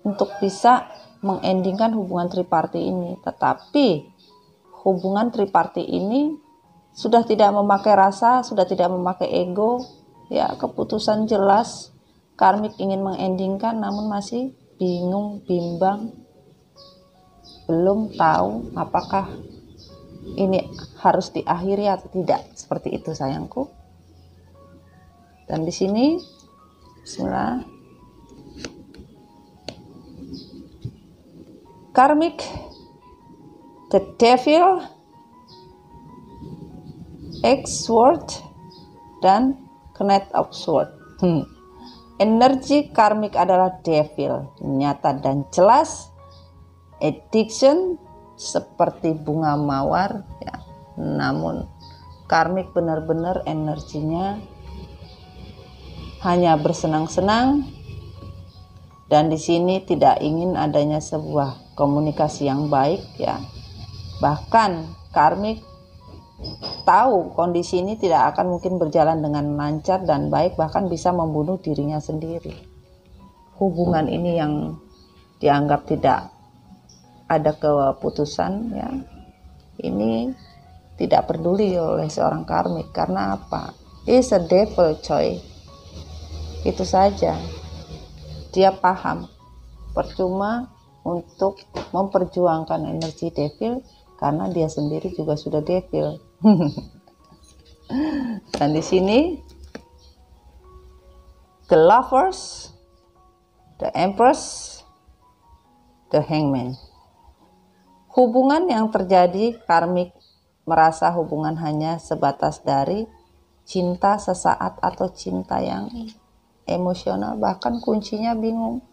untuk bisa mengendingkan hubungan triparti ini. Tetapi hubungan triparti ini sudah tidak memakai rasa, sudah tidak memakai ego, ya, keputusan jelas. Karmik ingin mengendingkan namun masih bingung, bimbang, belum tahu apakah ini harus diakhiri atau tidak. Seperti itu sayangku. Dan di sini bismillah, karmik, the devil, X-sword, dan Knight of Sword. Energi karmik adalah devil, nyata dan jelas. Addiction seperti bunga mawar ya. Namun karmik benar-benar energinya hanya bersenang-senang, dan di sini tidak ingin adanya sebuah komunikasi yang baik ya. Bahkan karmik tahu kondisi ini tidak akan mungkin berjalan dengan lancar dan baik, bahkan bisa membunuh dirinya sendiri. Hubungan ini yang dianggap tidak ada keputusan ya, ini tidak peduli oleh seorang karmik. Karena apa? It's a devil, coy. Itu saja. Dia paham. Percuma untuk memperjuangkan energi devil karena dia sendiri juga sudah devil. Dan di sini the lovers, the empress, the hangman. Hubungan yang terjadi karmik merasa hubungan hanya sebatas dari cinta sesaat atau cinta yang emosional, bahkan kuncinya bingung.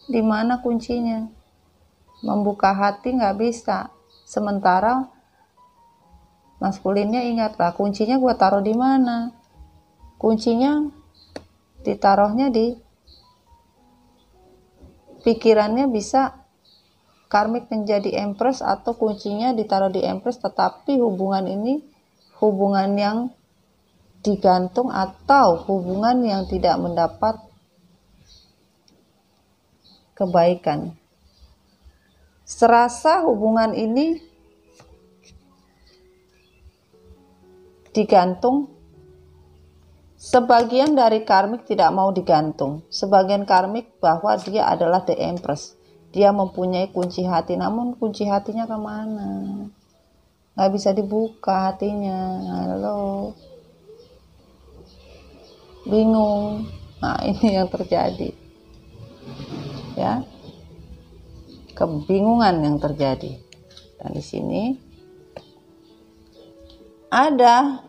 Di mana kuncinya? Membuka hati nggak bisa. Sementara maskulinnya ingatlah, kuncinya gue taruh di mana? Kuncinya ditaruhnya di pikirannya, bisa karmik menjadi empress atau kuncinya ditaruh di empress, tetapi hubungan ini hubungan yang digantung atau hubungan yang tidak mendapat kebaikan. Serasa hubungan ini digantung, sebagian dari karmik tidak mau digantung. Sebagian karmik bahwa dia adalah the empress. Dia mempunyai kunci hati, namun kunci hatinya kemana? Nggak bisa dibuka hatinya. Halo, bingung. Nah, ini yang terjadi. Ya, kebingungan yang terjadi. Dan di sini ada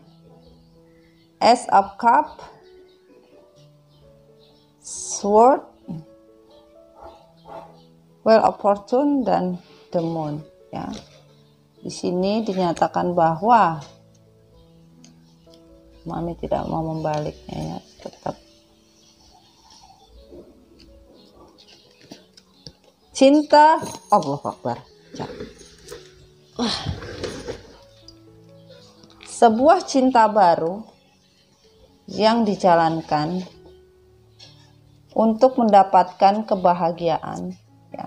Ace of Cup, Sword, Wheel of Fortune, dan The Moon. Ya, di sini dinyatakan bahwa Mami tidak mau membaliknya, ya, tetap cinta. Allahu Akbar. Sebuah cinta baru yang dijalankan untuk mendapatkan kebahagiaan. Ya.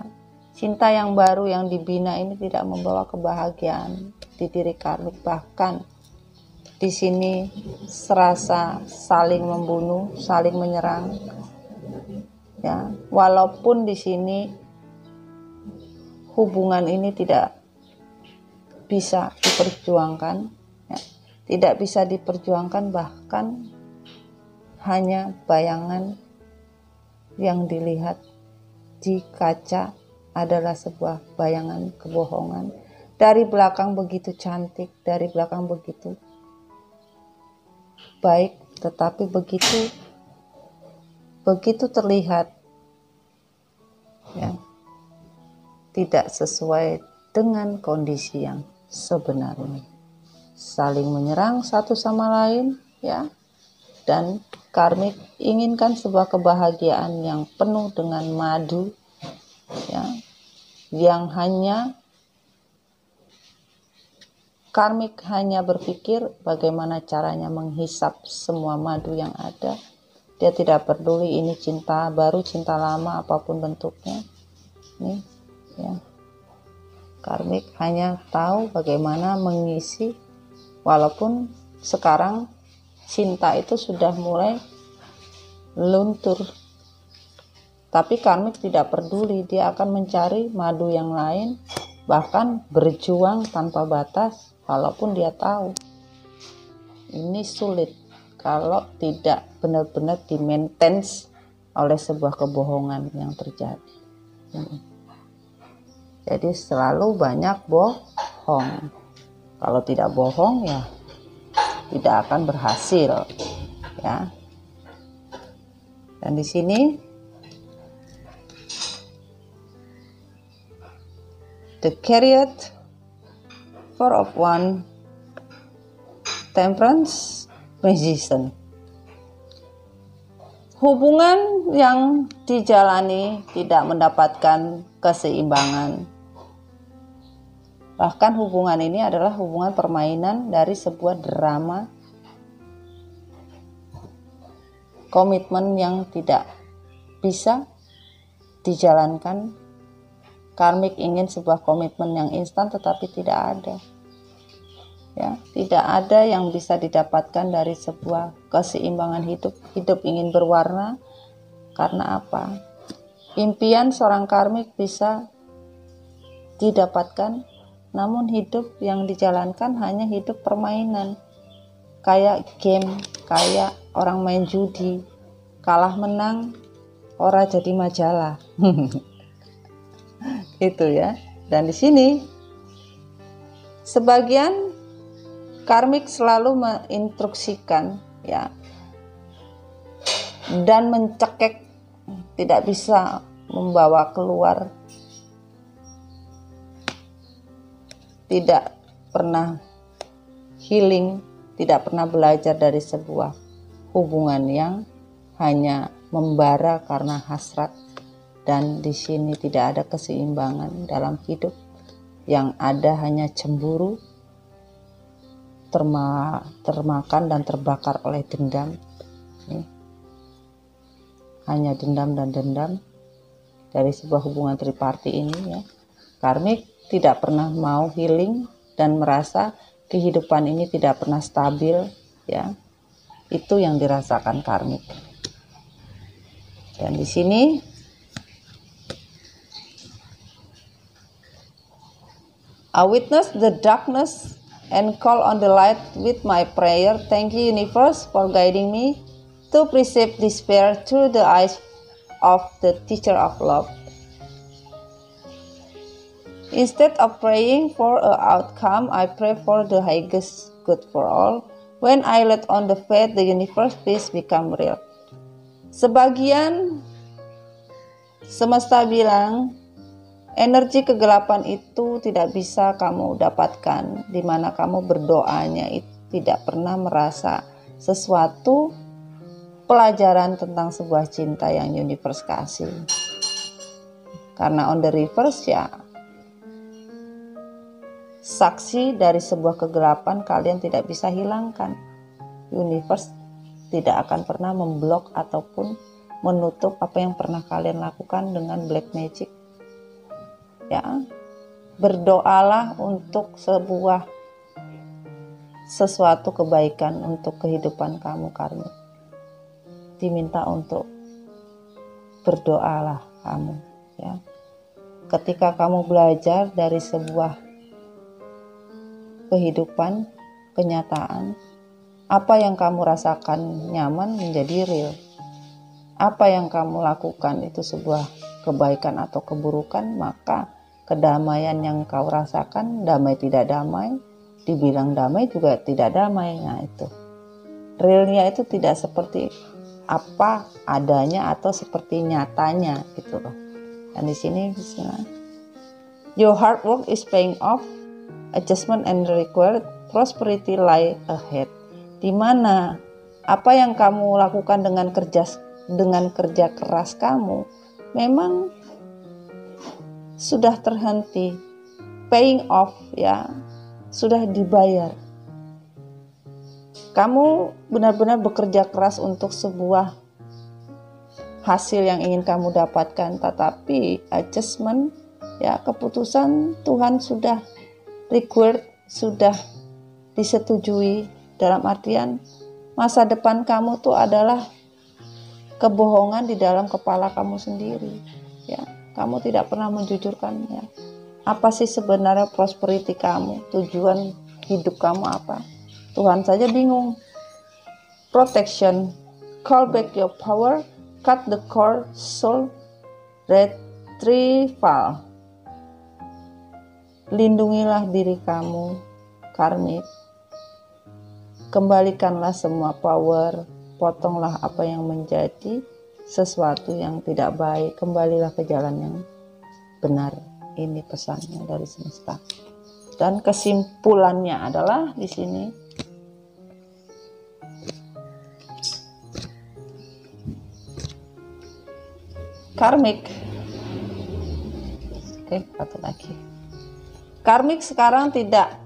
Cinta yang baru yang dibina ini tidak membawa kebahagiaan di diri karmik, bahkan di sini serasa saling membunuh, saling menyerang. Ya, walaupun di sini hubungan ini tidak bisa diperjuangkan, ya, tidak bisa diperjuangkan, bahkan hanya bayangan yang dilihat di kaca adalah sebuah bayangan kebohongan. Dari belakang begitu cantik, dari belakang begitu baik, tetapi begitu terlihat, ya, tidak sesuai dengan kondisi yang sebenarnya. Saling menyerang satu sama lain, ya. Dan karmik inginkan sebuah kebahagiaan yang penuh dengan madu, ya, yang hanya karmik hanya berpikir bagaimana caranya menghisap semua madu yang ada. Dia tidak peduli ini cinta baru, cinta lama, apapun bentuknya. Nih, ya. Karmik hanya tahu bagaimana mengisi, walaupun sekarang cinta itu sudah mulai luntur. Tapi karmik tidak peduli, dia akan mencari madu yang lain, bahkan berjuang tanpa batas, walaupun dia tahu ini sulit kalau tidak benar-benar di-maintain oleh sebuah kebohongan yang terjadi. Jadi selalu banyak bohong. Kalau tidak bohong, ya tidak akan berhasil, ya. Dan di sini the Chariot, Four of Wands, Temperance, Magician. Hubungan yang dijalani tidak mendapatkan keseimbangan. Bahkan hubungan ini adalah hubungan permainan dari sebuah drama komitmen yang tidak bisa dijalankan. Karmik ingin sebuah komitmen yang instan tetapi tidak ada. Ya, tidak ada yang bisa didapatkan dari sebuah keseimbangan hidup. Hidup ingin berwarna karena apa? Impian seorang karmik bisa didapatkan, namun hidup yang dijalankan hanya hidup permainan. Kayak game, kayak orang main judi, kalah menang, ora jadi majalah. Itu ya. Dan di sini sebagian karmik selalu menginstruksikan ya dan mencekik, tidak bisa membawa keluar, tidak pernah healing, tidak pernah belajar dari sebuah hubungan yang hanya membara karena hasrat. Dan di sini tidak ada keseimbangan dalam hidup, yang ada hanya cemburu, termakan dan terbakar oleh dendam. Hanya dendam dan dendam dari sebuah hubungan triparti ini ya. Karmik tidak pernah mau healing dan merasa kehidupan ini tidak pernah stabil ya. Itu yang dirasakan karmik. Dan di sini I witness the darkness and call on the light with my prayer. Thank you, universe, for guiding me to perceive despair through the eyes of the teacher of love. Instead of praying for an outcome, I pray for the highest good for all. When I let on the faith, the universe peace become real. Sebagian semesta bilang, energi kegelapan itu tidak bisa kamu dapatkan, di mana kamu berdoanya itu tidak pernah merasa sesuatu pelajaran tentang sebuah cinta yang universe kasih. Karena on the reverse ya, saksi dari sebuah kegelapan kalian tidak bisa hilangkan. Universe tidak akan pernah memblok ataupun menutup apa yang pernah kalian lakukan dengan black magic. Ya, berdoalah untuk sesuatu kebaikan untuk kehidupan kamu karmik. Diminta untuk berdoalah kamu ya. Ketika kamu belajar dari sebuah kehidupan, kenyataan, apa yang kamu rasakan nyaman menjadi real. Apa yang kamu lakukan itu sebuah kebaikan atau keburukan, maka kedamaian yang kau rasakan, damai tidak damai, dibilang damai juga tidak damai. Nah itu realnya itu tidak seperti apa adanya atau seperti nyatanya gitu loh. Dan di sini bisa, your hard work is paying off, adjustment and required prosperity lie ahead. Di mana apa yang kamu lakukan dengan kerja keras kamu memang sudah terhenti, paying off ya, sudah dibayar. Kamu benar-benar bekerja keras untuk sebuah hasil yang ingin kamu dapatkan, tetapi adjustment ya, keputusan Tuhan sudah required, sudah disetujui, dalam artian masa depan kamu tuh adalah kebohongan di dalam kepala kamu sendiri ya. Kamu tidak pernah menjujurkannya. Apa sih sebenarnya prosperity kamu, tujuan hidup kamu apa? Tuhan saja bingung. Protection, call back your power, cut the cord, soul retrieval. Lindungilah diri kamu, karmik. Kembalikanlah semua power, potonglah apa yang menjadi sesuatu yang tidak baik, kembalilah ke jalan yang benar. Ini pesannya dari semesta. Dan kesimpulannya adalah di sini, karmik. Satu lagi. Karmik sekarang tidak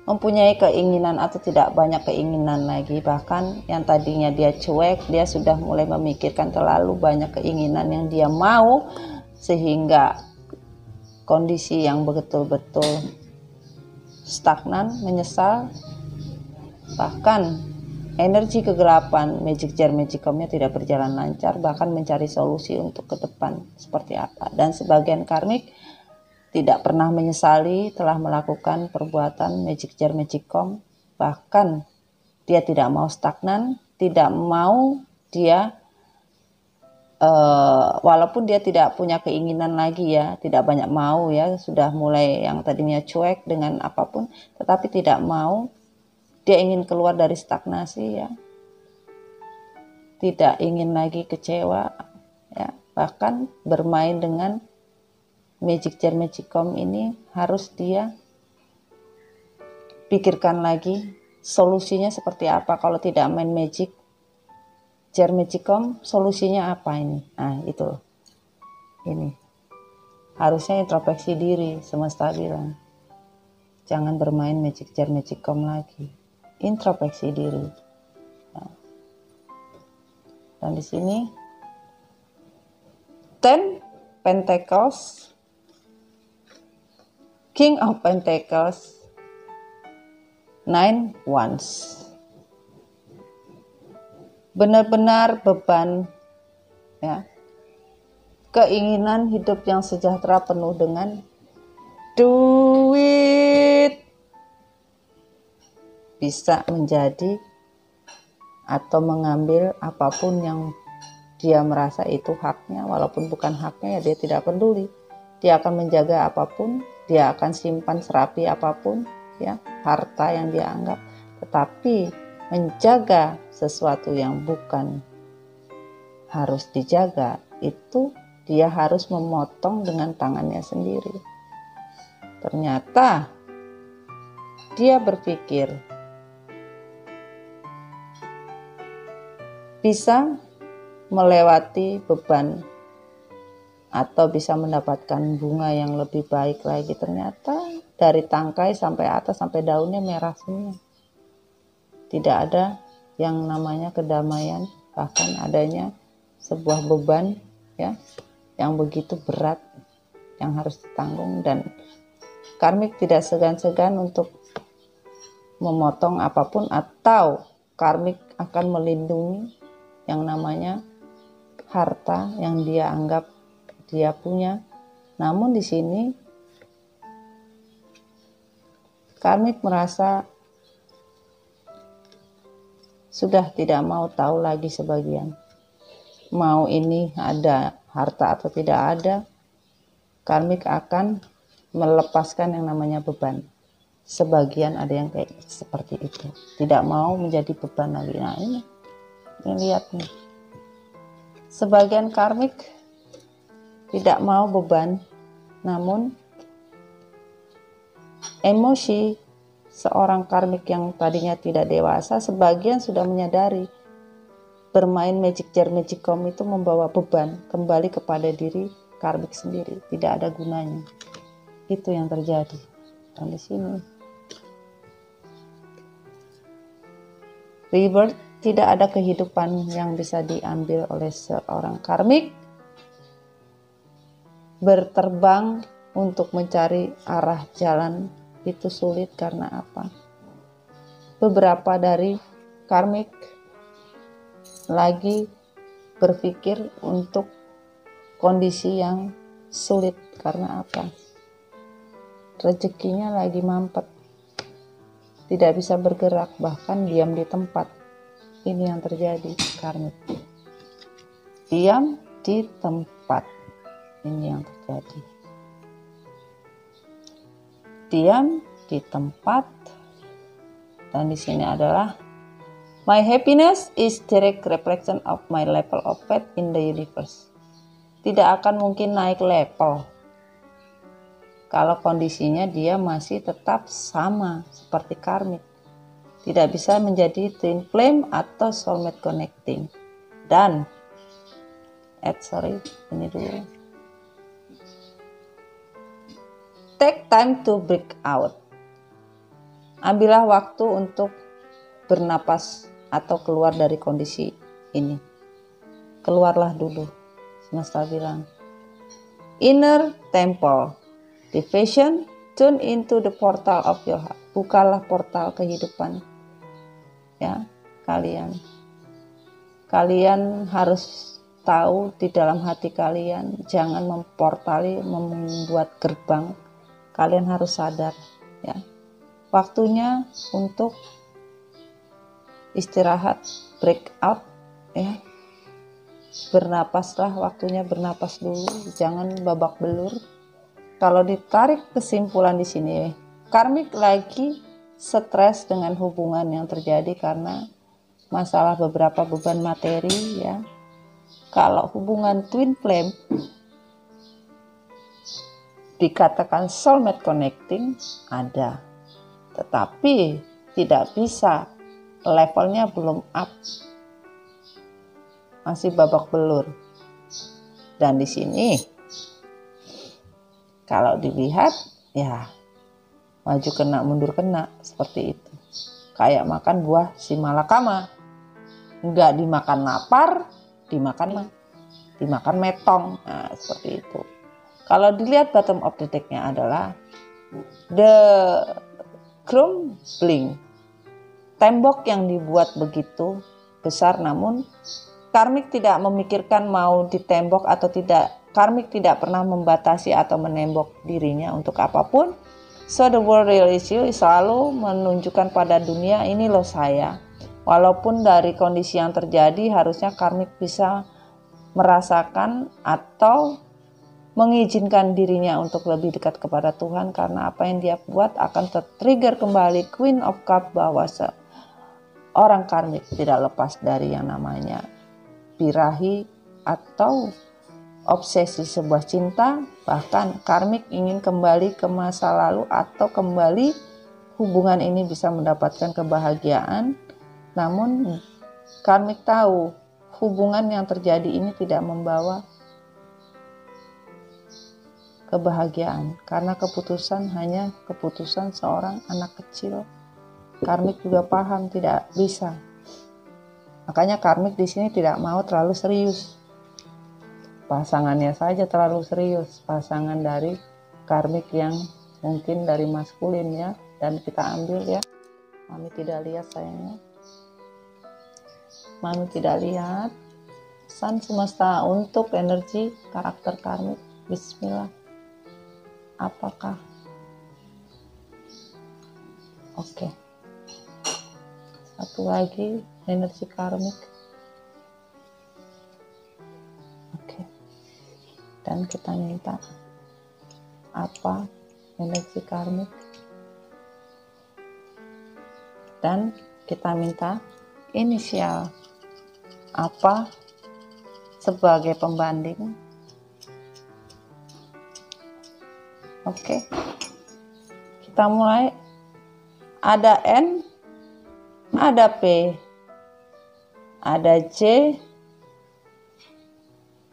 mempunyai keinginan atau tidak banyak keinginan lagi. Bahkan yang tadinya dia cuek, dia sudah mulai memikirkan terlalu banyak keinginan yang dia mau, sehingga kondisi yang betul-betul stagnan, menyesal, bahkan energi kegelapan Magic Jar Magicom-nya tidak berjalan lancar, bahkan mencari solusi untuk ke depan seperti apa. Dan sebagian karmik tidak pernah menyesali telah melakukan perbuatan Magic Jar Magicom, bahkan dia tidak mau stagnan, tidak mau dia walaupun dia tidak punya keinginan lagi ya, tidak banyak mau ya, sudah mulai yang tadinya cuek dengan apapun, tetapi tidak mau, dia ingin keluar dari stagnasi ya, tidak ingin lagi kecewa ya, bahkan bermain dengan Magic Jar Magicom ini harus dia pikirkan lagi solusinya seperti apa. Kalau tidak main Magic Jar Magicom, solusinya apa ini? Nah itu loh, ini harusnya introspeksi diri. Semesta bilang jangan bermain Magic Jar Magicom lagi, introspeksi diri. Nah, dan di sini 10 Pentacles, King of Pentacles, 9 Wands. Benar-benar beban ya, keinginan hidup yang sejahtera penuh dengan duit bisa menjadi atau mengambil apapun yang dia merasa itu haknya, walaupun bukan haknya ya dia tidak peduli. Dia akan menjaga apapun, dia akan simpan serapi apapun ya, harta yang dia anggap, tetapi menjaga sesuatu yang bukan harus dijaga, itu dia harus memotong dengan tangannya sendiri. Ternyata dia berpikir bisa melewati beban atau bisa mendapatkan bunga yang lebih baik lagi. Ternyata dari tangkai sampai atas sampai daunnya merah semua. Tidak ada yang namanya kedamaian, bahkan adanya sebuah beban ya yang begitu berat yang harus ditanggung, dan karmik tidak segan-segan untuk memotong apapun, atau karmik akan melindungi yang namanya harta yang dia anggap dia punya. Namun di sini karmik merasa sudah tidak mau tahu lagi sebagian. Mau ini ada harta atau tidak ada, karmik akan melepaskan yang namanya beban. Sebagian ada yang kayak seperti itu, tidak mau menjadi beban lagi. Nah ini lihat nih, sebagian karmik tidak mau beban, namun emosi seorang karmik yang tadinya tidak dewasa, sebagian sudah menyadari bermain Magic Jar Magicom itu membawa beban kembali kepada diri karmik sendiri, tidak ada gunanya. Itu yang terjadi. Dan di sini rebirth, tidak ada kehidupan yang bisa diambil oleh seorang karmik. Berterbang untuk mencari arah jalan itu sulit. Karena apa? Beberapa dari karmik lagi berpikir untuk kondisi yang sulit. Karena apa? Rezekinya lagi mampet, tidak bisa bergerak, bahkan diam di tempat. Ini yang terjadi karmik, diam di tempat. Ini yang terjadi, diam di tempat. Dan di sini adalah my happiness is direct reflection of my level of faith in the universe. Tidak akan mungkin naik level kalau kondisinya dia masih tetap sama seperti karmik. Tidak bisa menjadi twin flame atau soulmate connecting. Dan ini dulu. Take time to break out. Ambillah waktu untuk bernapas atau keluar dari kondisi ini. Keluarlah dulu. Semesta bilang, inner temple, division Tune into the portal of your heart. Bukalah portal kehidupan ya kalian. Kalian harus tahu di dalam hati kalian, jangan membuat gerbang. Kalian harus sadar ya. Waktunya untuk istirahat, break out ya. Bernapaslah, waktunya bernapas dulu, jangan babak belur. Kalau ditarik kesimpulan di sini, karmik lagi stres dengan hubungan yang terjadi karena masalah beberapa beban materi ya. Kalau hubungan twin flame dikatakan soulmate connecting ada, tetapi tidak bisa, levelnya belum up, masih babak belur. Dan di sini kalau dilihat ya maju kena mundur kena, seperti itu. Kayak makan buah si malakama, nggak dimakan lapar, dimakan metong. Nah, seperti itu. Kalau dilihat bottom of the deck-nya adalah the crumbling, tembok yang dibuat begitu besar, namun karmik tidak memikirkan mau ditembok atau tidak. Karmik tidak pernah membatasi atau menembok dirinya untuk apapun. So the world real issue selalu menunjukkan pada dunia, ini loh saya. Walaupun dari kondisi yang terjadi, harusnya karmik bisa merasakan atau mengizinkan dirinya untuk lebih dekat kepada Tuhan, karena apa yang dia buat akan tertrigger kembali Queen of Cup, bahwa orang karmik tidak lepas dari yang namanya birahi atau obsesi sebuah cinta. Bahkan karmik ingin kembali ke masa lalu atau kembali hubungan ini bisa mendapatkan kebahagiaan. Namun karmik tahu hubungan yang terjadi ini tidak membawa kebahagiaan, karena keputusan hanya keputusan seorang anak kecil. Karmik juga paham tidak bisa. Makanya karmik di sini tidak mau terlalu serius. Pasangannya saja terlalu serius, pasangan dari karmik yang mungkin dari maskulin ya. Dan kita ambil ya. Mami tidak lihat sayangnya. Mami tidak lihat. San semesta untuk energi karakter karmik. Bismillah. Apakah? Oke. Satu lagi energi karmik. Oke. Dan kita minta apa energi karmik? Dan kita minta inisial apa sebagai pembanding. Oke, kita mulai. Ada N, ada P, ada J,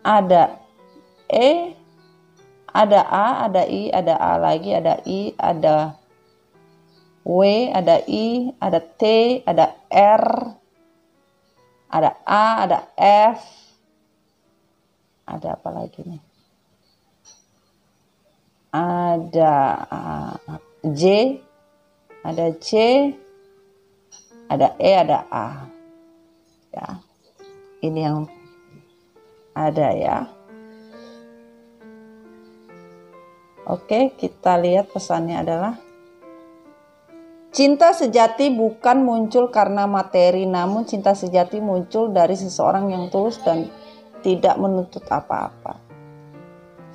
ada E, ada A, ada I, ada A lagi, ada I, ada W, ada I, ada T, ada R, ada A, ada F, ada apa lagi nih? Ada J, ada C, ada E, ada A. Ya, ini yang ada ya. Oke, kita lihat pesannya adalah cinta sejati bukan muncul karena materi, namun cinta sejati muncul dari seseorang yang tulus dan tidak menuntut apa-apa.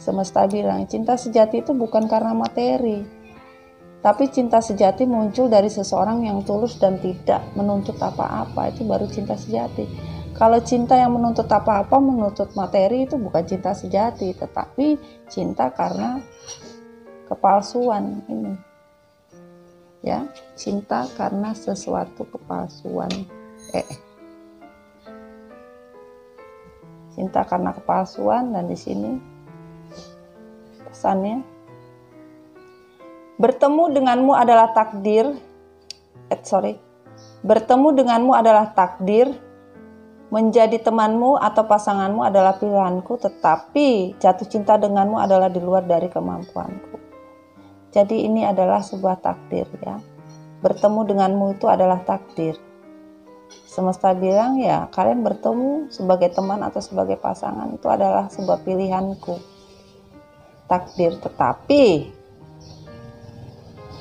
Semesta bilang cinta sejati itu bukan karena materi, tapi cinta sejati muncul dari seseorang yang tulus dan tidak menuntut apa-apa. Itu baru cinta sejati. Kalau cinta yang menuntut apa-apa, menuntut materi, itu bukan cinta sejati, tetapi cinta karena kepalsuan ini. Ya, cinta karena sesuatu kepalsuan. Cinta karena kepalsuan, dan di sini pesannya, bertemu denganmu adalah takdir. Bertemu denganmu adalah takdir. Menjadi temanmu atau pasanganmu adalah pilihanku, tetapi jatuh cinta denganmu adalah di luar dari kemampuanku. Jadi ini adalah sebuah takdir ya. Bertemu denganmu itu adalah takdir. Semesta bilang ya, kalian bertemu sebagai teman atau sebagai pasangan itu adalah sebuah pilihanku. Takdir, tetapi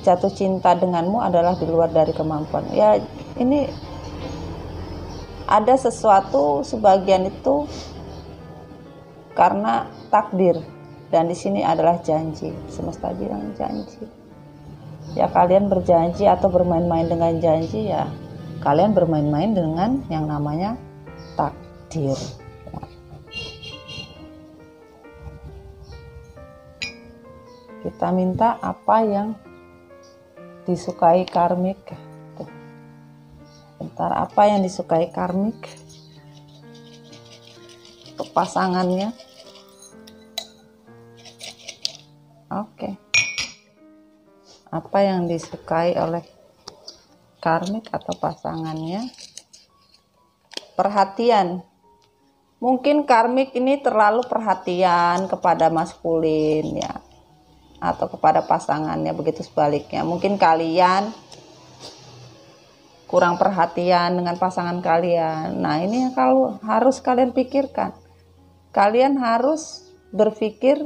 jatuh cinta denganmu adalah di luar dari kemampuan. Ya, ini ada sesuatu sebagian itu karena takdir, dan di sini adalah janji. Semesta bilang janji. Ya, kalian berjanji atau bermain-main dengan janji, ya kalian bermain-main dengan yang namanya takdir. Kita minta apa yang disukai karmik. Bentar, apa yang disukai karmik untuk pasangannya? Oke. Apa yang disukai oleh karmik atau pasangannya? Perhatian. Mungkin karmik ini terlalu perhatian kepada maskulin ya, atau kepada pasangannya, begitu sebaliknya. Mungkin kalian kurang perhatian dengan pasangan kalian. Nah, ini kalau harus kalian pikirkan. Kalian harus berpikir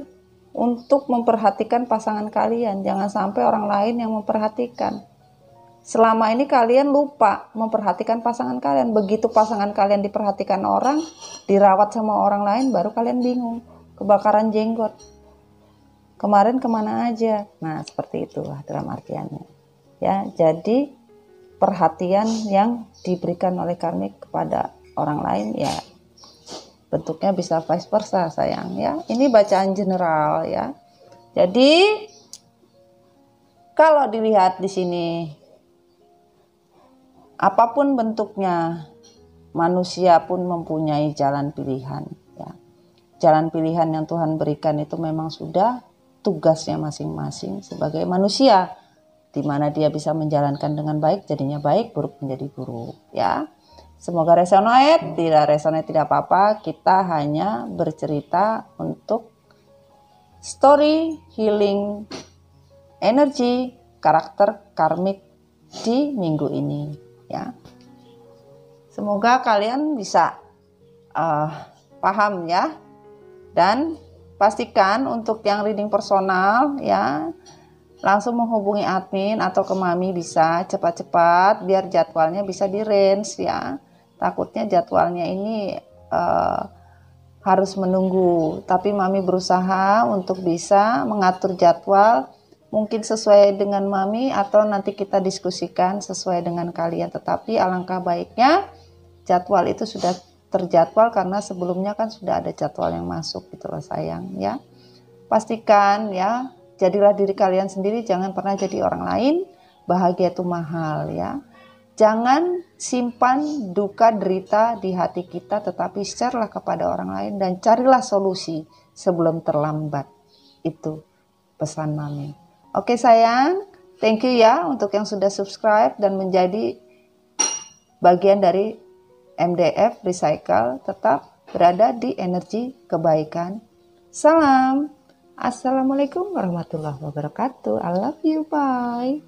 untuk memperhatikan pasangan kalian. Jangan sampai orang lain yang memperhatikan. Selama ini kalian lupa memperhatikan pasangan kalian. Begitu pasangan kalian diperhatikan orang, dirawat sama orang lain, baru kalian bingung. Kebakaran jenggot. Kemarin kemana aja? Nah, seperti itulah dalam artiannya. Ya, jadi perhatian yang diberikan oleh karmik kepada orang lain ya bentuknya bisa vice versa sayang ya. Ini bacaan general ya. Jadi kalau dilihat di sini apapun bentuknya, manusia pun mempunyai jalan pilihan ya. Jalan pilihan yang Tuhan berikan itu memang sudah tugasnya masing-masing sebagai manusia, di mana dia bisa menjalankan dengan baik jadinya baik, buruk menjadi buruk ya. Semoga resonate, tidak resonate tidak apa-apa, kita hanya bercerita untuk story healing energi karakter karmik di minggu ini ya. Semoga kalian bisa paham ya, dan pastikan untuk yang reading personal ya, langsung menghubungi admin atau ke Mami bisa cepat-cepat biar jadwalnya bisa di range ya. Takutnya jadwalnya ini harus menunggu, tapi Mami berusaha untuk bisa mengatur jadwal mungkin sesuai dengan Mami atau nanti kita diskusikan sesuai dengan kalian. Tetapi alangkah baiknya jadwal itu sudah terjadwal karena sebelumnya kan sudah ada jadwal yang masuk gitu loh sayang ya. Pastikan ya, jadilah diri kalian sendiri, jangan pernah jadi orang lain. Bahagia itu mahal ya. Jangan simpan duka derita di hati kita, tetapi share-lah kepada orang lain dan carilah solusi sebelum terlambat. Itu pesan Mami. Oke sayang, thank you ya untuk yang sudah subscribe dan menjadi bagian dari MDF Recycle. Tetap berada di energi kebaikan. Salam. Assalamualaikum warahmatullahi wabarakatuh. I love you. Bye.